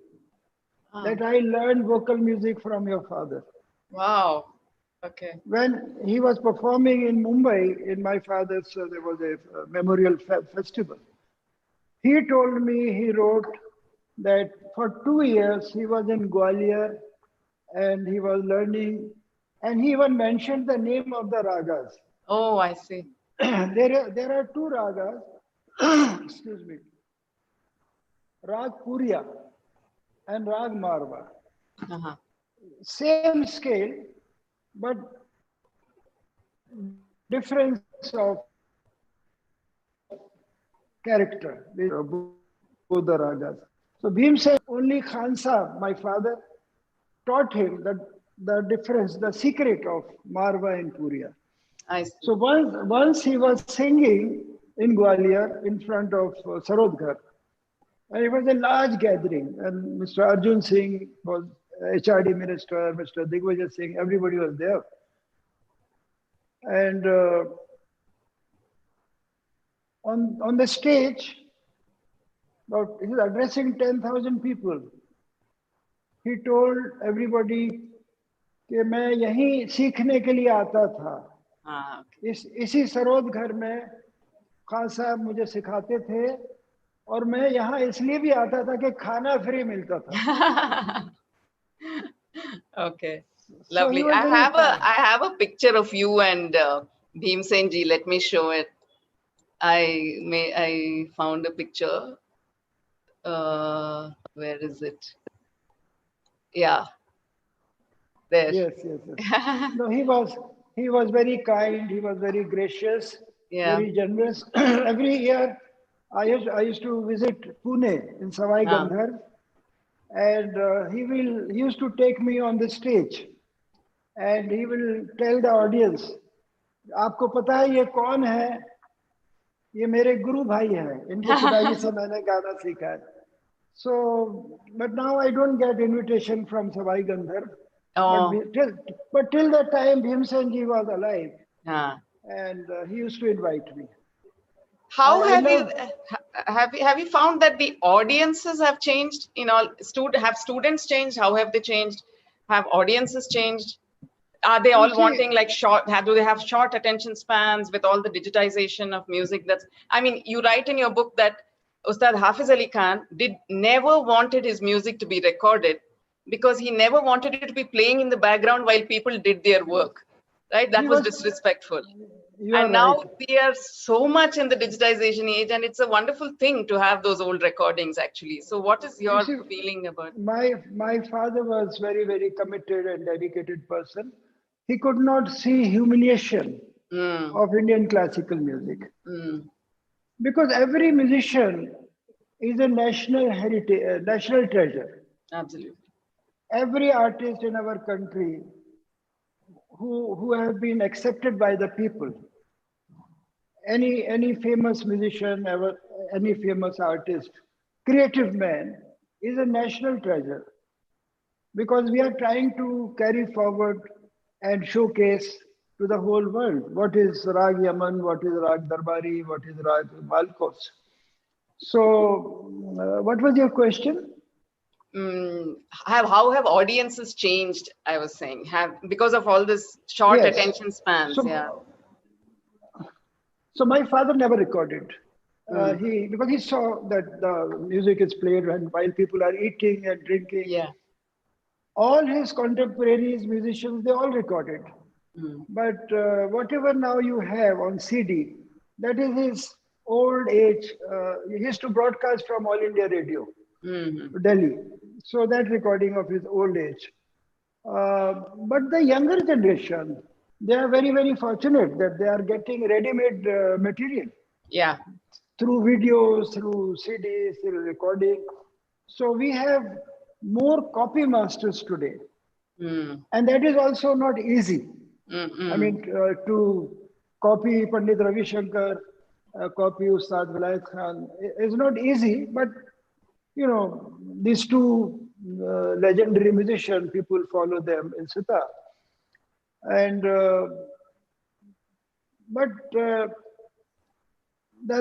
that I learned vocal music from your father. Wow. Okay. When he was performing in Mumbai, in my father's, there was a memorial festival. He told me, he wrote that for 2 years he was in Gwalior and he was learning, and he even mentioned the name of the ragas. Oh, I see. There are 2 ragas, excuse me, Rag Puriya and Rag Marwa. Uh-huh. Same scale, but difference of character, both the ragas. So Bhimsen, only Khan Sahab, my father, taught him the difference, the secret of Marwa and Puriya. I see. So once he was singing in Gwalior in front of Sarodghar, and it was a large gathering, and Mr. Arjun Singh was HRD minister, Mr. Digvijay Singh, everybody was there. And on the stage, but he was addressing 10,000 people. He told everybody कि मैं यहीं सीखने के लिए आता था. Okay. इसी सरोद घर में खान साहब मुझे सिखाते थे और मैं यहाँ इसलिए भी आता था कि खाना फ्री मिलता था. Okay. So Lovely. he was very I have a picture of you and Bhimsen Ji. Let me show it. I found a picture. Where is it? Yeah. There. Yes. No, he was very kind. He was very gracious. Yeah. Very generous. Every year, I used to visit Pune in Savai Gandhar, and he used to take me on the stage, and he will tell the audience, आपको पता है ये कौन है? ये मेरे गुरु भाई हैं. इनके पिताजी से मैंने गाना सीखा है. So, but now I don't get invitation from Savai Gandhar. Oh. But till that time, Bhimsen Ji was alive, and he used to invite me. How have you found that the audiences have changed? Have students changed? How have they changed? Have audiences changed? Are they all wanting like do they have short attention spans with all the digitization of music? You write in your book that Ustad Hafiz Ali Khan never wanted his music to be recorded because he never wanted it to be playing in the background while people did their work, right? That was disrespectful. And now we are so much in the digitization age, and it's a wonderful thing to have those old recordings actually. So what is your feeling about it? My father was very, very committed and dedicated person. He could not see humiliation of Indian classical music. Because every musician is a national heritage, national treasure. Absolutely. Every artist in our country who have been accepted by the people, any famous musician, any famous artist, creative man is a national treasure. Because we are trying to carry forward and showcase to the whole world what is Rag Yaman, what is Rag Darbari, what is Rag Malkos. So, what was your question? How have audiences changed? I was saying, because of all this short attention spans. So my father never recorded. Because he saw that the music is played while people are eating and drinking. Yeah. All his contemporaries, musicians, they all recorded. But whatever now you have on CD, that is his old age. He used to broadcast from All India Radio, Delhi. So that recording of his old age. But the younger generation, they are very, very fortunate that they are getting ready-made material. Yeah. Through videos, through CDs, through recording. So we have more copy masters today. And that is also not easy. To copy Pandit Ravi Shankar, copy Ustad Vilayat Khan is not easy, but these two legendary musicians, people follow them in Sitar. And but the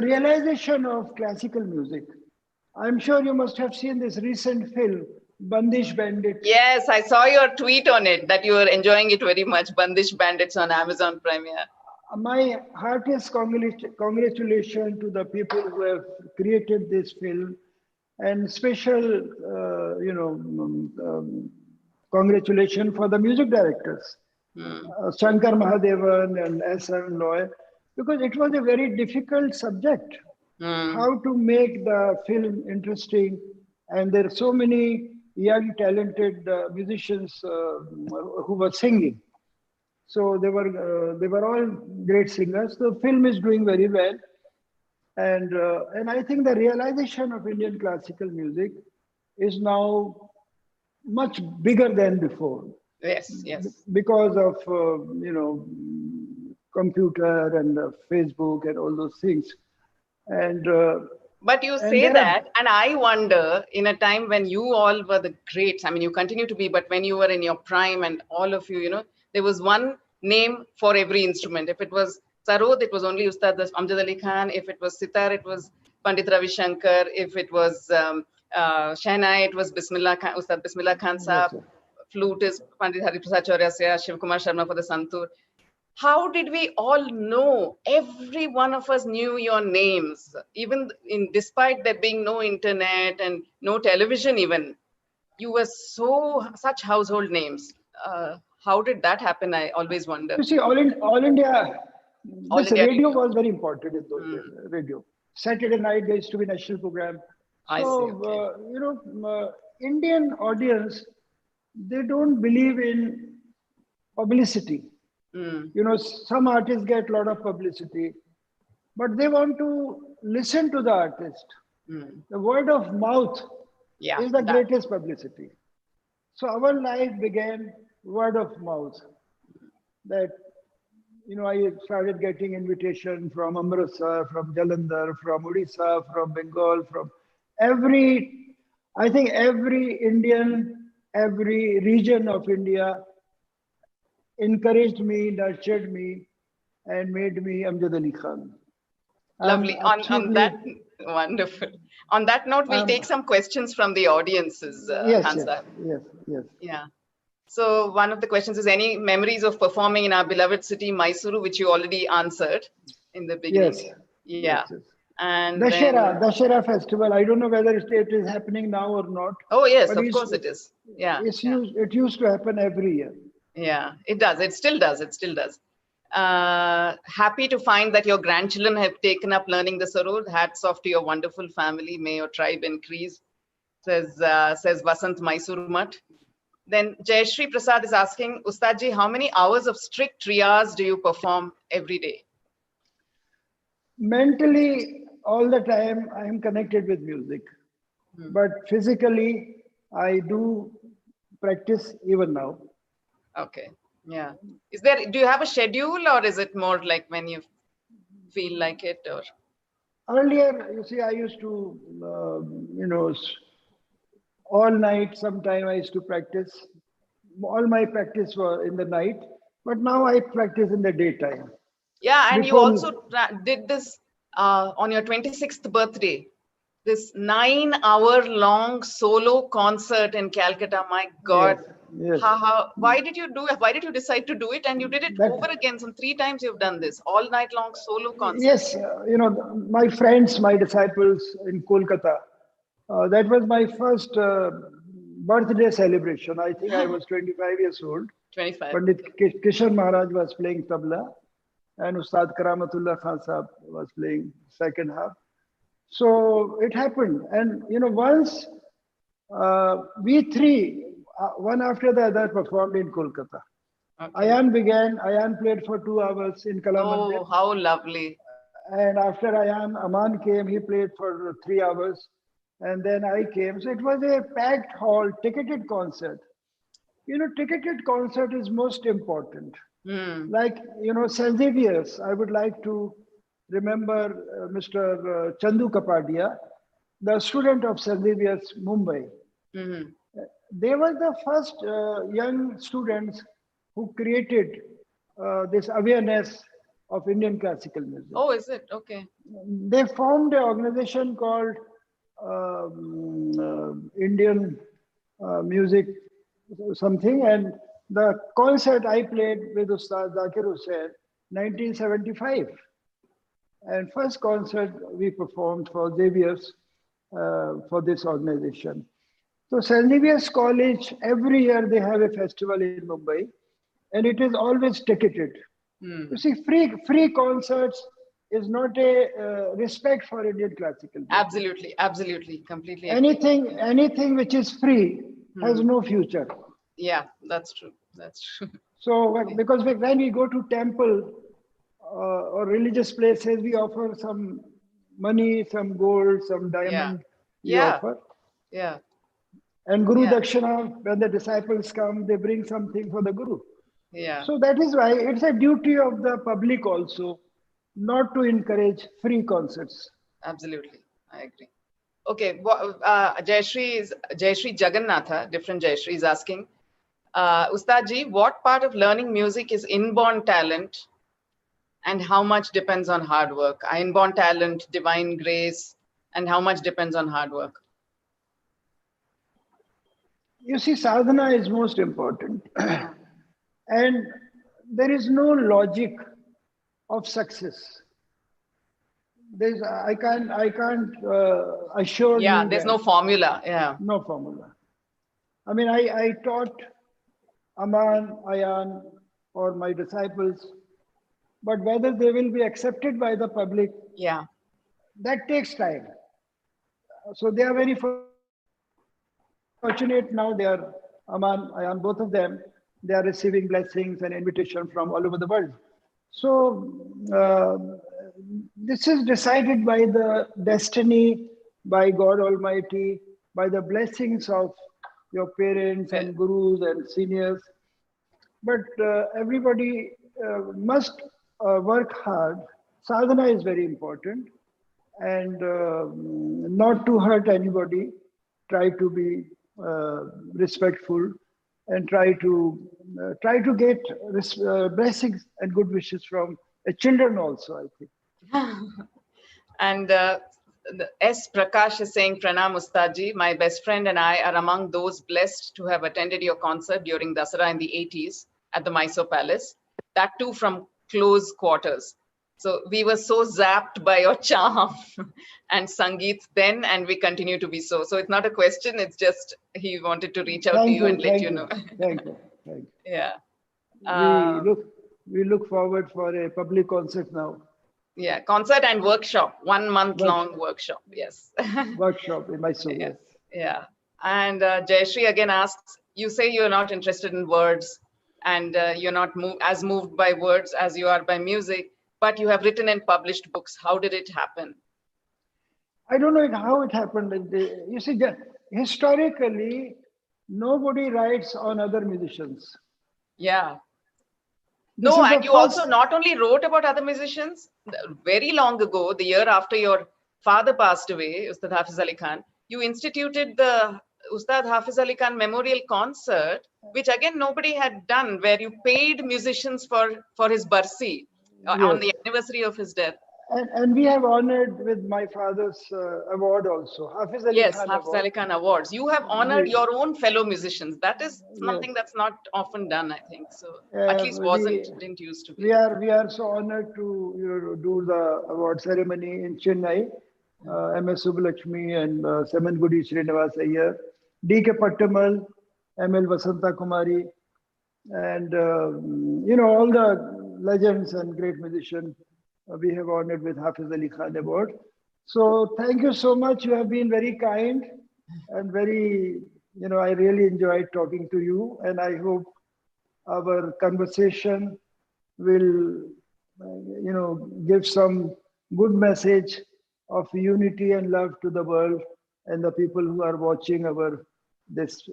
realization of classical music. I'm sure you must have seen this recent film, Bandish Bandit. Yes, I saw your tweet on it that you were enjoying it very much. Bandish Bandits on Amazon Prime. Yeah. My heartiest congratulations to the people who have created this film, and special, congratulations for the music directors, Shankar Mahadevan and S.M. Loy, because it was a very difficult subject. How to make the film interesting, and there are so many young talented musicians who were singing. So they were all great singers. The film is doing very well, and I think the realization of Indian classical music is now much bigger than before. Yes, yes. Because of computer and Facebook and all those things, and but you say that, and I wonder, in a time when you all were the greats, I mean, you continue to be, but when you were in your prime and all of you, there was one name for every instrument. If it was Sarod, it was only Ustad Amjad Ali Khan. If it was sitar, it was Pandit Ravi Shankar. If it was Shehnai, it was Bismillah Khan, Ustad Bismillah Khan Sahab. Yes, Flute is Pandit Hariprasad Chaurya, Shiv Kumar Sharma for the Santur. How did we all know? Every one of us knew your names, even despite there being no internet and no television even. You were such household names. How did that happen? I always wonder. You see, All India, this radio was very important in those days. Radio. Saturday night there used to be national program. I So, see, okay. Indian audience, they don't believe in publicity. Some artists get a lot of publicity, but they want to listen to the artist. The word of mouth is the greatest publicity. So our life began word of mouth. That, I started getting invitation from Amritsar, from Jalandhar, from Odisha, from Bengal, from every Indian, every region of India encouraged me, nurtured me, and made me Amjad Ali Khan. Lovely. On that, wonderful. On that note, we'll take some questions from the audiences. Yes. Yeah. So one of the questions is, any memories of performing in our beloved city, Mysuru, which you already answered in the beginning? Yes. Yeah. Yes. And Dashera festival. I don't know whether it is happening now or not. Oh yes, of course it is. Yeah. It used to happen every year. Yeah, it does. It still does. It still does. Happy to find that your grandchildren have taken up learning the Sarod. Hats off to your wonderful family. May your tribe increase, says Vasant Mysuru Mutt. Then Jayashri Prasad is asking, Ustadji, how many hours of strict riyaz do you perform every day? Mentally, all the time, I am connected with music. But physically, I do practice even now. Okay. Yeah. Do you have a schedule, or is it more like when you feel like it? Or earlier, you see, I used to, all night. Sometime I used to practice. All my practice were in the night, but now I practice in the daytime. Yeah, and you also did this on your 26th birthday. This 9-hour-long solo concert in Calcutta. My God. Yes. Why did you do it? Why did you decide to do it? And you did it over again. Some 3 times you've done this all night long solo concert. Yes, my friends, my disciples in Kolkata. That was my first birthday celebration. I think I was 25 years old. 25. Pandit Kishan Maharaj was playing tabla, and Ustad Karamatullah Khan Sahab was playing second half. So it happened, and once we three, one after the other, performed in Kolkata. Okay. Ayan played for 2 hours in Kala Mandir. Oh, how lovely. And after Aman came, he played for 3 hours. And then I came. So it was a packed hall, ticketed concert. Ticketed concert is most important. Like, St. Xavier's, I would like to remember Mr. Chandu Kapadia, the student of St. Xavier's, Mumbai. They were the first young students who created this awareness of Indian classical music. Oh, is it? Okay. They formed an organization called Indian Music something, and the concert I played with Ustad Zakir Hussain, 1975. And first concert we performed for Xavier's for this organization. So St. Xavier's College, every year they have a festival in Mumbai, and it is always ticketed. You see, free concerts is not a respect for Indian classical music. Absolutely, absolutely, completely. Agree. Anything which is free has no future. Yeah, that's true. That's true. So because when we go to temple or religious places, we offer some money, some gold, some diamond. We offer. Yeah. And Guru Dakshina, when the disciples come, they bring something for the Guru. Yeah. So that is why it's a duty of the public also not to encourage free concerts. Absolutely, I agree. Okay, Jayashree Jagannatha, different Jayashree, is asking, Ustadji, what part of learning music is inborn talent and how much depends on hard work? Inborn talent, divine grace, and how much depends on hard work? You see, sadhana is most important. And there is no logic of success. I can't assure you. Yeah, there's no formula. Yeah. No formula. I mean, I taught Aman, Ayan, or my disciples, but whether they will be accepted by the public, that takes time. So they are very fortunate now. They are Aman, Ayan, both of them. They are receiving blessings and invitation from all over the world. So this is decided by the destiny, by God Almighty, by the blessings of your parents and gurus and seniors. But everybody must work hard. Sadhana is very important, and not to hurt anybody. Try to be respectful, and try to get blessings and good wishes from children also, I think. And S. Prakash is saying, Pranam Ustadji, my best friend and I are among those blessed to have attended your concert during Dasara in the 80s at the Mysore Palace, that too from close quarters. So we were so zapped by your charm and Sangeet then, and we continue to be so. So it's not a question, it's just he wanted to reach out to you and let you know. Thank you. Yeah. We look forward for a public concert now. Yeah, concert and workshop, 1 month long workshop, yes. Workshop in Mysore, yes. Yeah. And Jayashree again asks, you say you're not interested in words and you're not as moved by words as you are by music, but you have written and published books. How did it happen? I don't know how it happened. You see, historically, nobody writes on other musicians. Yeah. No, and you also not only wrote about other musicians, very long ago, the year after your father passed away, Ustad Hafiz Ali Khan, you instituted the Ustad Hafiz Ali Khan Memorial Concert, which again nobody had done, where you paid musicians for his barsi on the anniversary of his death. And we have honored with my father's award also, Hafiz Ali Khan Hafiz Ali Khan Awards. You have honored your own fellow musicians. That is something that's not often done, I think. So at least didn't used to be. We are so honored to do the award ceremony in Chennai. M.S. Subbulakshmi and Semangudi Srinivas Iyer, D.K. Pattamal, M.L. Vasanta Kumari, and all the legends and great musicians. We have honored with Hafiz Ali Khan Award. So thank you so much. You have been very kind and very, I really enjoyed talking to you. And I hope our conversation will, give some good message of unity and love to the world and the people who are watching this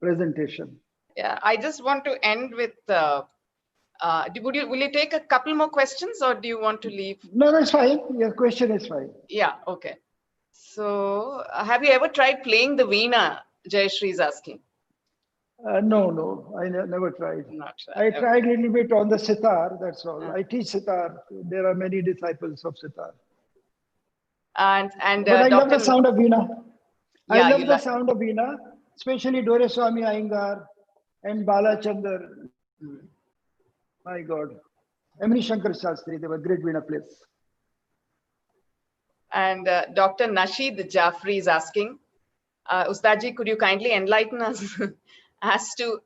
presentation. Yeah, I just want to end with, will you take a couple more questions or do you want to leave? No, that's fine. Your question is fine. Yeah, okay. So have you ever tried playing the veena? Jayashree is asking. No, I never tried. Not sure. I Okay. tried a little bit on the sitar, that's all. I teach sitar. There are many disciples of sitar. And But I love Dr. the sound of Veena. I Yeah, love you the like. sound of Veena, especially Doreswamy Iyengar and Balachandar. My God. Emily Shankar Shastri, they were great Veena players. And Dr. Nasheed Jafri is asking, Ustadji, could you kindly enlighten us as to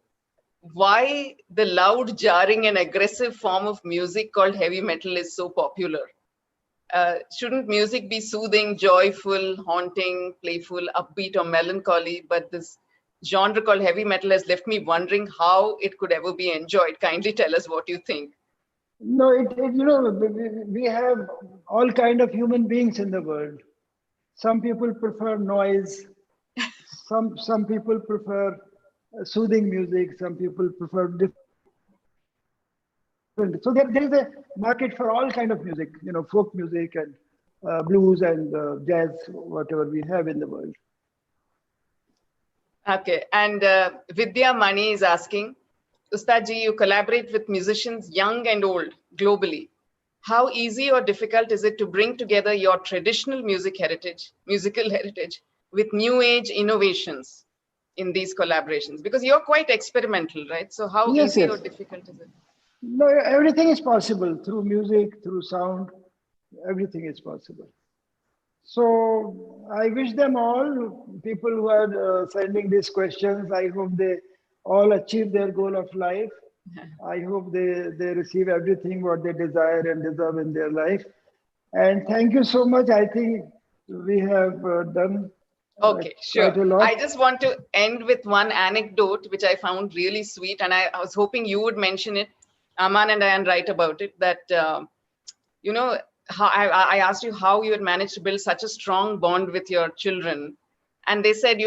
why the loud, jarring, and aggressive form of music called heavy metal is so popular? Shouldn't music be soothing, joyful, haunting, playful, upbeat, or melancholy? But this genre called heavy metal has left me wondering how it could ever be enjoyed. Kindly tell us what you think. No, we have all kind of human beings in the world. Some people prefer noise. Some people prefer soothing music. Some people prefer different. So there is a market for all kind of music, folk music and blues and jazz, whatever we have in the world. Okay, and Vidya Mani is asking, Ustadji, you collaborate with musicians young and old globally. How easy or difficult is it to bring together your traditional musical heritage with new age innovations in these collaborations? Because you're quite experimental, right? So how Yes, easy yes. or difficult is it? No, everything is possible through music, through sound. Everything is possible. So I wish them all, people who are sending these questions, I hope they all achieve their goal of life. I hope they receive everything what they desire and deserve in their life. And thank you so much. I think we have done Okay, sure. quite a lot. I just want to end with one anecdote, which I found really sweet. And I was hoping you would mention it. Aman and I are right about it, that, how I asked you how you had managed to build such a strong bond with your children. And they said,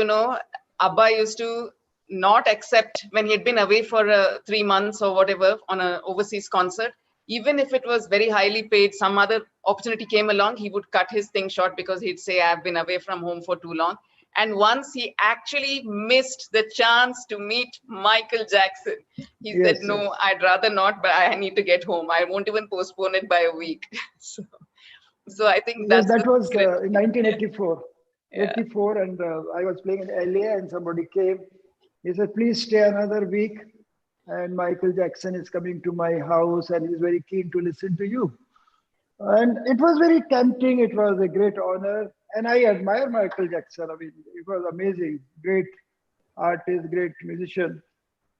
Abba used to not accept when he had been away for 3 months or whatever on an overseas concert. Even if it was very highly paid, some other opportunity came along, he would cut his thing short because he'd say, I've been away from home for too long. And once he actually missed the chance to meet Michael Jackson, he said, no, Yes. I'd rather not, but I need to get home. I won't even postpone it by a week. So I think Yes, that's that the was secret. in 1984. Yeah. 84, and I was playing in LA, and somebody came. He said, "Please stay another week." And Michael Jackson is coming to my house, and he's very keen to listen to you. And it was very tempting. It was a great honor, and I admire Michael Jackson. I mean, it was amazing, great artist, great musician.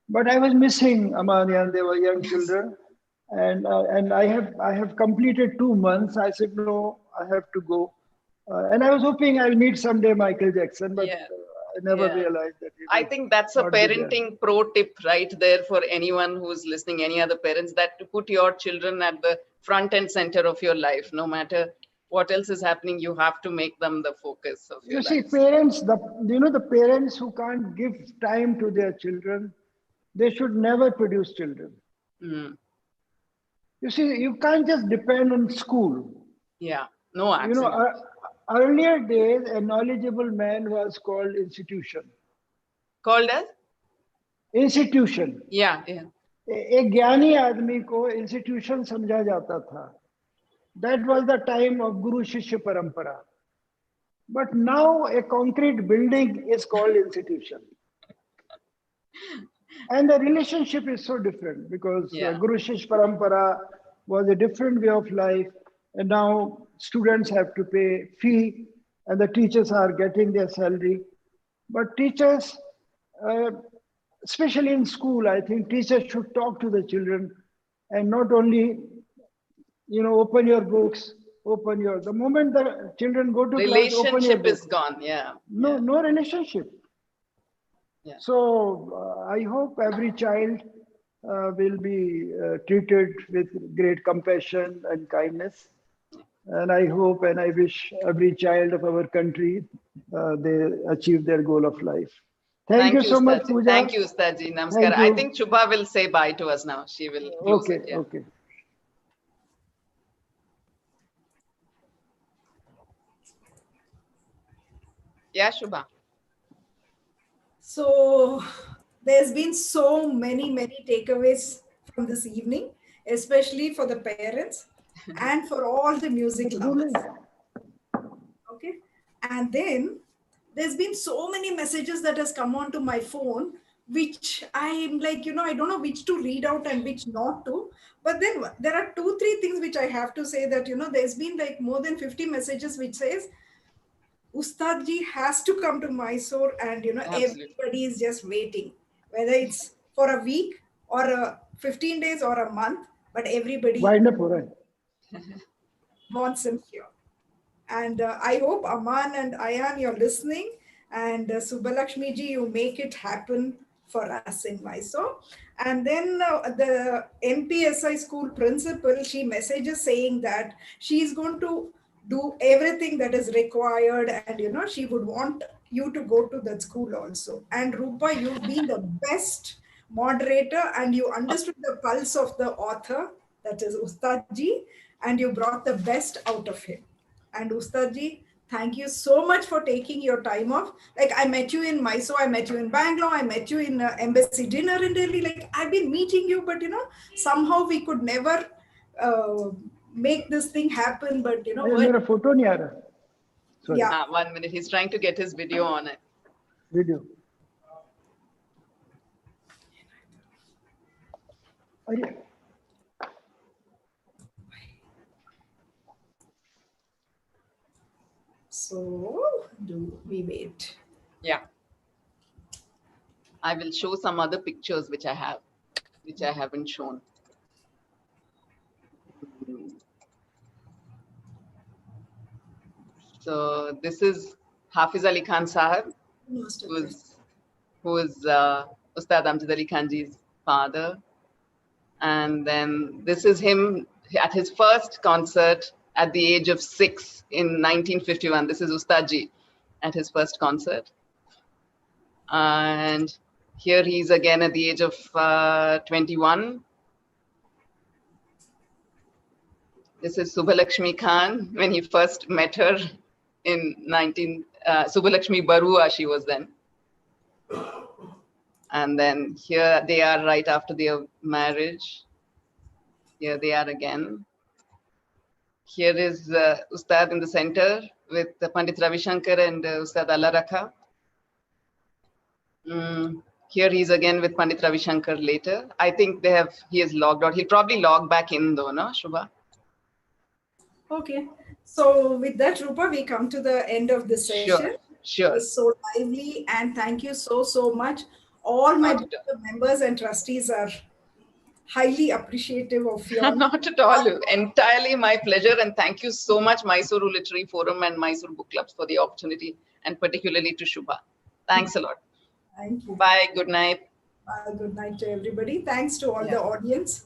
But I was missing Amania, and they were young children. And I have completed 2 months. I said, no, I have to go. And I was hoping I'll meet someday Michael Jackson, but Yeah. I never Yeah. realized that he I will think that's a not be there. parenting pro tip right there for anyone who's listening, any other parents, that to put your children at the front and center of your life. No matter what else is happening, you have to make them the focus of your You see, life. parents, the parents who can't give time to their children, they should never produce children. Mm. You see, you can't just depend on school. Yeah, no, absolutely. Earlier days, a knowledgeable man was called institution. Called as? Institution. Yeah, yeah. एक ज्ञानी आदमी को institution समझा जाता था. That was the time of Guru Shishya Parampara. But now a concrete building is called institution. And the relationship is so different because Guru Shishya Parampara was a different way of life. And now students have to pay fee and the teachers are getting their salary. But teachers, especially in school, I think teachers should talk to the children and not only, open your books, the moment the children go to class, open your Relationship book. is gone. Yeah. No relationship. Yeah. So I hope every child will be treated with great compassion and kindness. And I hope and I wish every child of our country, they achieve their goal of life. Thank you so much, Ustadji. Pooja. Thank you, Ustadji. Namaskar. Thank you. I think Shubha will say bye to us now. She will close it. Yeah. Okay. Yeah, Shubha. So There's been so many takeaways from this evening, especially for the parents and for all the music lovers. Okay. And then there's been so many messages that has come onto my phone, which I'm like, I don't know which to read out and which not to. But then there are 2, 3 things which I have to say that, there's been like more than 50 messages which says, Ustad ji has to come to Mysore, and Absolutely. everybody is just waiting, whether it's for a week or 15 days or a month, but everybody Wind up, all right. wants him here. And I hope Aman and Ayan, you're listening. And Subbalakshmi ji, you make it happen for us in Mysore. And then the MPSI school principal, she messages saying that she's going to do everything that is required. And, she would want you to go to that school also. And Rupa, you've been the best moderator and you understood the pulse of the author, that is Ustad ji, and you brought the best out of him. And Ustad ji, thank you so much for taking your time off. Like I met you in Mysore, I met you in Bangalore, I met you in embassy dinner in Delhi. Like I've been meeting you, but somehow we could never make this thing happen. But मेरा photo नहीं आ रहा. Sorry. Yeah. 1 minute. He's trying to get his video on it. Video. अरे. So do we wait? Yeah. I will show some other pictures which I have, which I haven't shown. So this is Hafiz Ali Khan Sahab, who is Ustad Amjad Ali Khan ji's father. And then this is him at his first concert at the age of 6 in 1951. This is Ustad ji at his first concert. And here he's again at the age of 21. This is Subbalakshmi Khan when he first met her in Subbalakshmi Barua, she was then. And then here they are right after their marriage. Here they are again. Here is Ustad in the center with Pandit Ravi Shankar and Ustad Allah Rakha. Here he's again with Pandit Ravi Shankar later. I think he has logged out. He'll probably log back in though, no, Shubha? Okay. So with that, Rupa, we come to the end of this session. Sure. It was so lively, and thank you so much. All my members and trustees are highly appreciative of your. Not at all. Entirely my pleasure, and thank you so much, Mysore Literary Forum and Mysore Book Clubs, for the opportunity, and particularly to Shubha. Thanks a lot. Thank you. Bye. Good night. Bye. Good night to everybody. Thanks to all the audience.